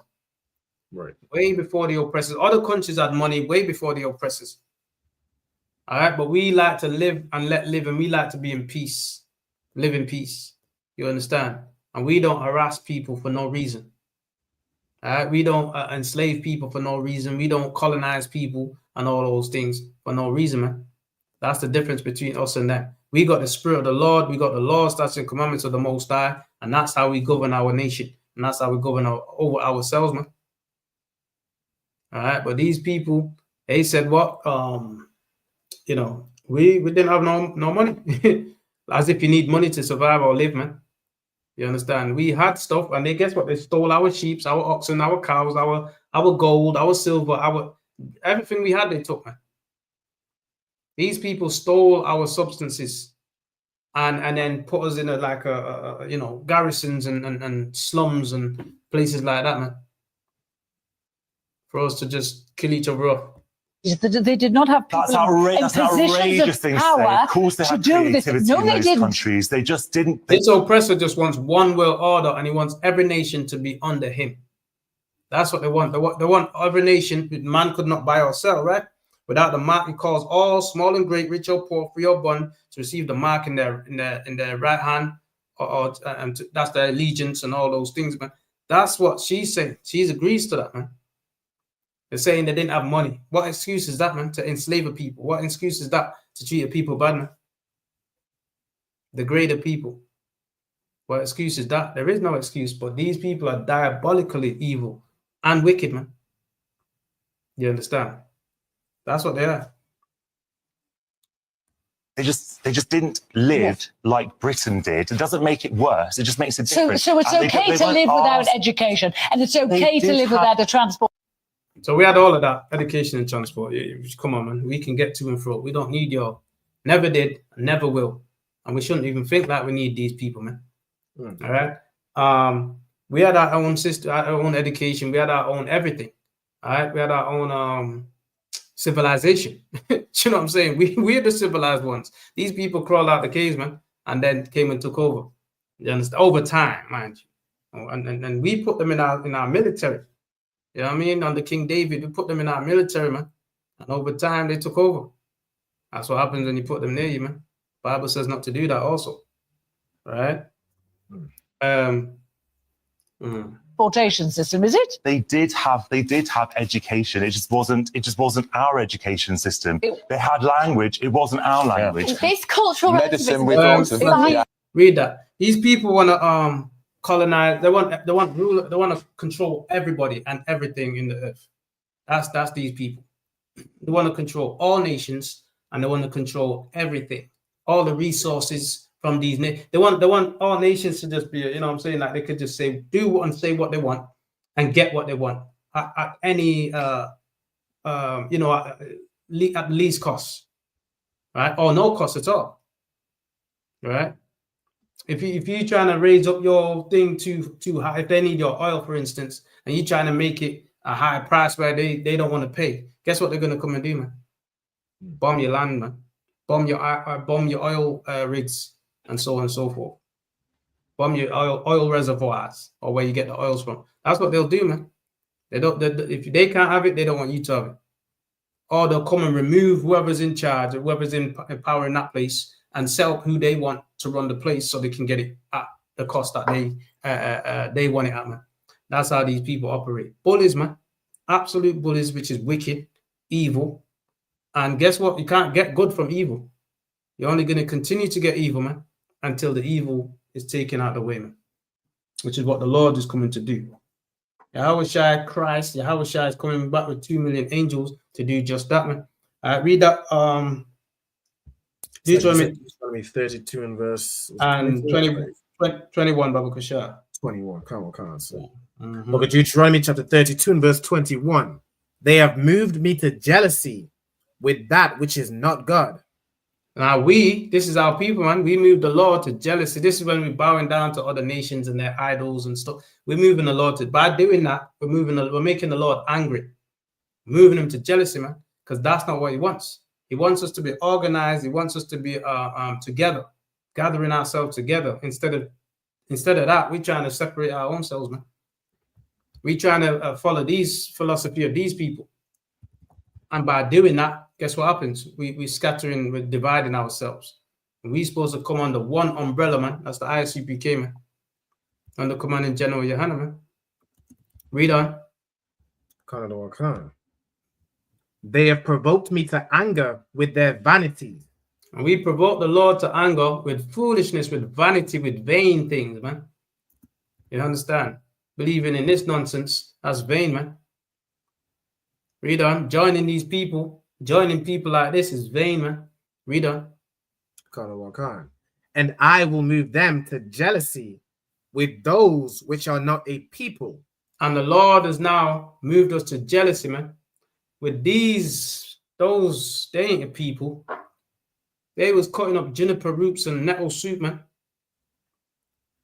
Right. Way before the oppressors. Other countries had money way before the oppressors. All right, but we like to live and let live, and we like to be in peace. Live in peace. You understand? And we don't harass people for no reason. All right, we don't enslave people for no reason. We don't colonize people and all those things for no reason, man. That's the difference between us and them. We got the spirit of the Lord. We got the laws, statutes, and commandments of the Most High, and that's how we govern our nation, and that's how we govern over ourselves, man. All right, but these people, they said what? You know, we didn't have no money. As if you need money to survive or live, man. You understand? We had stuff, and they guess what? They stole our sheep, our oxen, our cows, our gold, our silver, everything we had. They took, man. These people stole our substances, and then put us in you know, garrisons and slums and places like that, man. For us to just kill each other off. They did not have people in positions of power of course they to had do this. creativity No, in they those didn't. countries. They just didn't. This oppressor just wants one world order, and he wants every nation to be under him. That's what they want. They want every nation. Man could not buy or sell, right? Without the mark, he calls all small and great, rich or poor, free or bond, to receive the mark in their right hand, and that's their allegiance and all those things, man. That's what she's saying. She agrees to that, man. They're saying they didn't have money. What excuse is that, man, to enslave a people? What excuse is that to treat a people bad, man? Degrade a people. What excuse is that? There is no excuse, but these people are diabolically evil and wicked, man. You understand? That's what they are. They just didn't live like Britain did. It doesn't make it worse. It just makes it different. So it's okay to live without education, and it's okay to live without a transport. So we had all of that, education and transport. Come on, man. We can get to and fro. We don't need your. Never did, never will. And we shouldn't even think that we need these people, man. All right? We had our own system, our own education. We had our own everything. All right? We had our own civilization. You know what I'm saying? We're the civilized ones. These people crawled out the caves, man, and then came and took over. You understand? Over time, mind you. And we put them in our military. You know what I mean? Under King David, we put them in our military, man. And over time, they took over. That's what happens when you put them near you, man. Bible says not to do that also. Right? Transportation system, is it? They did have education. It just wasn't our education system. They had language. It wasn't our language. This cultural medicine with read that. These people want to colonize. They want rule. They want to control everybody and everything in the earth. That's these people. They want to control all nations, and they want to control everything, all the resources, from these. They want all nations to just be, you know what I'm saying? Like they could just say, do and say what they want and get what they want at any, you know, at least cost, right? Or no cost at all, right? If you're trying to raise up your thing too high, if they need your oil, for instance, and you're trying to make it a high price where they don't want to pay, guess what they're going to come and do, man? Bomb your land, man. Bomb your oil rigs and so on and so forth. Bomb your oil reservoirs or where you get the oils from. That's what they'll do, man. If they can't have it, they don't want you to have it. Or they'll come and remove whoever's in charge or whoever's in power in that place and sell who they want to run the place so they can get it at the cost that they want it at, man. That's how these people operate. Bullies, man. Absolute bullies, which is wicked, evil. And guess what? You can't get good from evil. You're only going to continue to get evil, man, until the evil is taken out of the way, man. Which is what the Lord is coming to do. Yahushua Christ, Yahushua is coming back with 2 million angels to do just that, man. Read that Deuteronomy 32 and verse and 21, Baba Kushar. 21. Come on, sir. Book of Deuteronomy chapter 32 and verse 21. They have moved me to jealousy with that which is not God. Now this is our people, man. We move the Lord to jealousy. This is when we're bowing down to other nations and their idols and stuff. We're moving the Lord to, by doing that, we're making the Lord angry. Moving him to jealousy, man, because that's not what he wants. He wants us to be organized. He wants us to be together, gathering ourselves together. Instead of that, we're trying to separate our own selves, man. We're trying to follow these philosophy of these people. And by doing that, guess what happens? We're scattering, we're dividing ourselves. And we're supposed to come under one umbrella, man. That's the ISUPK, man. Under Commanding General Yohana, man. Read on. They have provoked me to anger with their vanity. And we provoke the Lord to anger with foolishness, with vanity, with vain things, man. You understand? Believing in this nonsense, that's vain, man. Read on. Joining people like this is vain, man. Read on. And I will move them to jealousy with those which are not a people. And the Lord has now moved us to jealousy, man. With those, they ain't a people. They was cutting up juniper roots and nettle soup, man.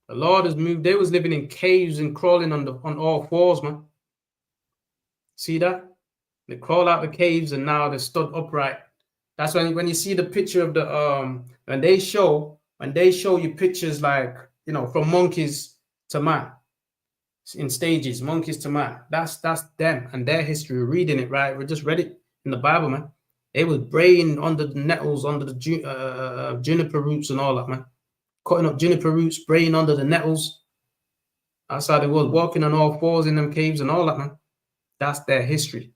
The Lord has moved. They was living in caves and crawling on all fours, man. See that? They crawl out the caves and now they're stood upright. That's when you see the picture of the when they show you pictures like, you know, from monkeys to man in stages, monkeys to man. That's them and their history. We're reading it, right? We just read it in the Bible, man. They was braying under the nettles, under the juniper roots and all that, man. Cutting up juniper roots, braying under the nettles. That's how they was walking on all fours in them caves and all that, man. That's their history.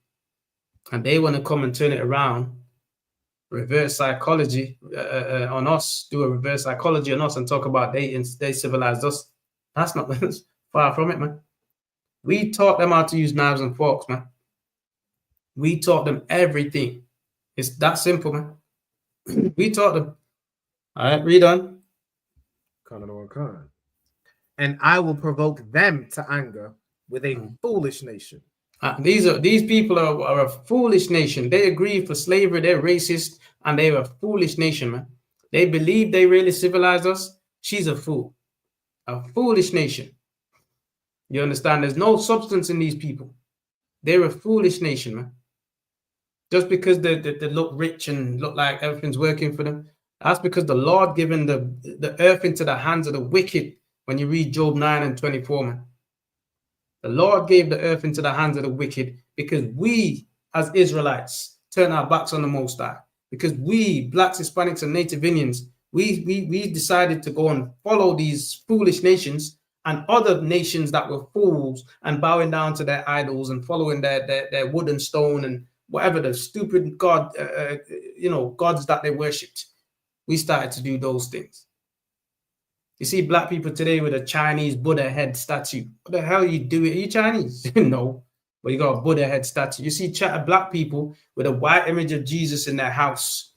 And they want to come and turn it around, reverse psychology on us, do a reverse psychology on us and talk about they civilized us. That's not far from it, man. We taught them how to use knives and forks, man. We taught them everything. It's that simple, man. We taught them. All right, read on. And I will provoke them to anger with a foolish nation. These people are a foolish nation. They agree for slavery. They're racist, and they're a foolish nation, man. They believe they really civilized us. She's a fool, a foolish nation. You understand? There's no substance in these people. They're a foolish nation, man. Just because they look rich and look like everything's working for them, that's because the Lord given the earth into the hands of the wicked. When you read Job 9 and 24, man. The Lord gave the earth into the hands of the wicked because we, as Israelites, turn our backs on the Most High. Because we, blacks, Hispanics, and Native Indians, we decided to go and follow these foolish nations and other nations that were fools and bowing down to their idols and following their wood and stone and whatever the stupid gods that they worshipped. We started to do those things. You see black people today with a Chinese Buddha head statue. What the hell are you doing? Are you Chinese? No, but you got a Buddha head statue. You see black people with a white image of Jesus in their house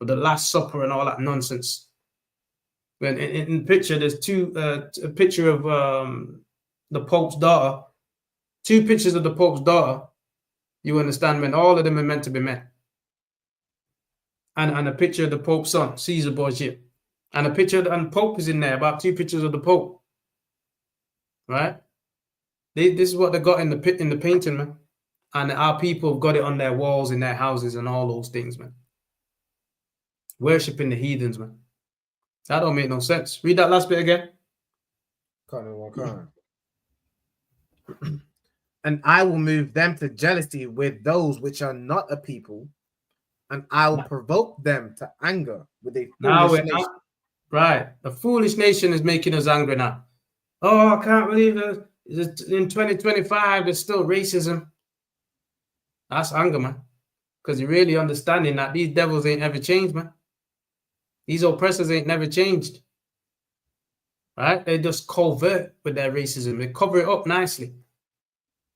with the Last Supper and all that nonsense. When in the picture, there's a picture of the Pope's daughter, 2 pictures of the Pope's daughter. You understand, when all of them are meant to be met. And a picture of the Pope's son, Caesar Borgia. And a picture, and Pope is in there, about 2 pictures of the Pope. Right? This is what they got in the painting, man. And our people have got it on their walls, in their houses, and all those things, man. Worshipping the heathens, man. That don't make no sense. Read that last bit again. And I will move them to jealousy with those which are not a people, and I will provoke them to anger with a foolish nation. Right. The foolish nation is making us angry now. Oh, I can't believe it. In 2025, there's still racism. That's anger, man. Because you're really understanding that these devils ain't ever changed, man. These oppressors ain't never changed. Right? They just covert with their racism. They cover it up nicely.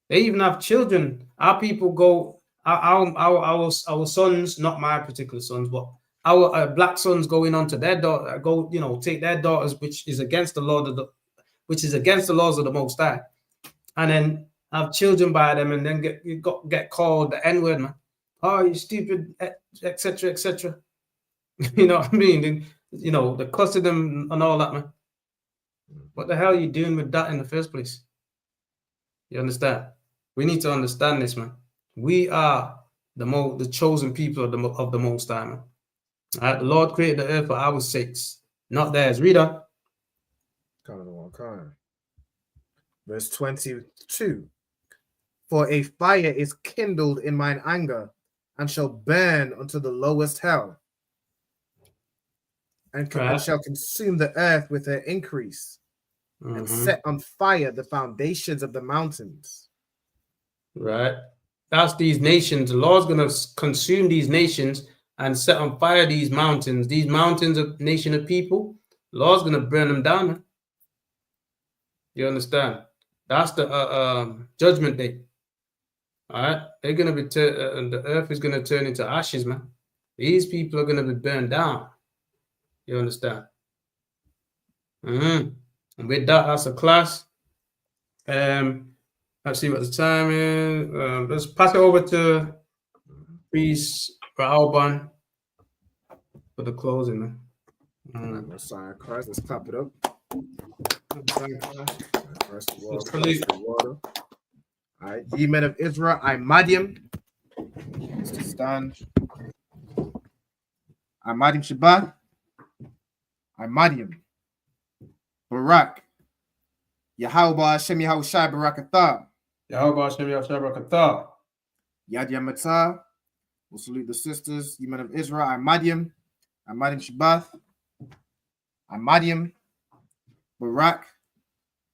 They even have children. Our people go, our sons, not my particular sons, but our black sons going on to their daughter, take their daughters, which is against the laws of the Most High, and then have children by them, and then get called the N-word, man. Oh, you stupid, etc., etc. You know what I mean? The cussing them and all that, man. What the hell are you doing with that in the first place? You understand? We need to understand this, man. We are the chosen people of the Most High, man. All right? The Lord created the earth for our sakes, not theirs. Read on. Verse 22. For a fire is kindled in mine anger, and shall burn unto the lowest hell, and shall consume the earth with her increase, and set on fire the foundations of the mountains. Right. That's these nations. The Lord's going to consume these nations and set on fire these mountains. These mountains of nation of people, the Lord's going to burn them down, man. You understand? That's the judgment day. All right? They're going to be, the earth is going to turn into ashes, man. These people are going to be burned down. You understand? And with that, that's a class. Let's see what the time is. Let's pass it over to Priest Raoban for the closing, man. Messiah Christ, let's clap it up. Water. All right, ye men of Israel, I Madiam. Let's stand. I Madiam Shabbat. I Madiam. Barak. Yahweh Hashem Yahushai Barakatah. Yahweh Hashem Yahushai Barakatah. Yad Yamatah. We'll salute the sisters, ye men of Israel. I Madiam. I Madiam Shabbat. I Madiam. Barak.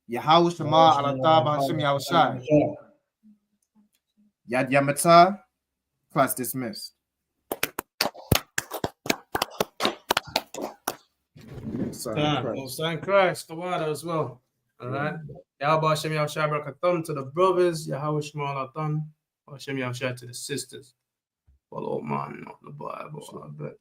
Yahweh Shema Alatah Hashem Yahushai. Yad Yamatah. Class dismissed. Sign Christ, the water as well. All right. Yahweh Hashem Yahushai Barakatham to the brothers. Yahweh Shema Alatah. Hashem Yahushai to the sisters. Follow man, not the Bible. I bet.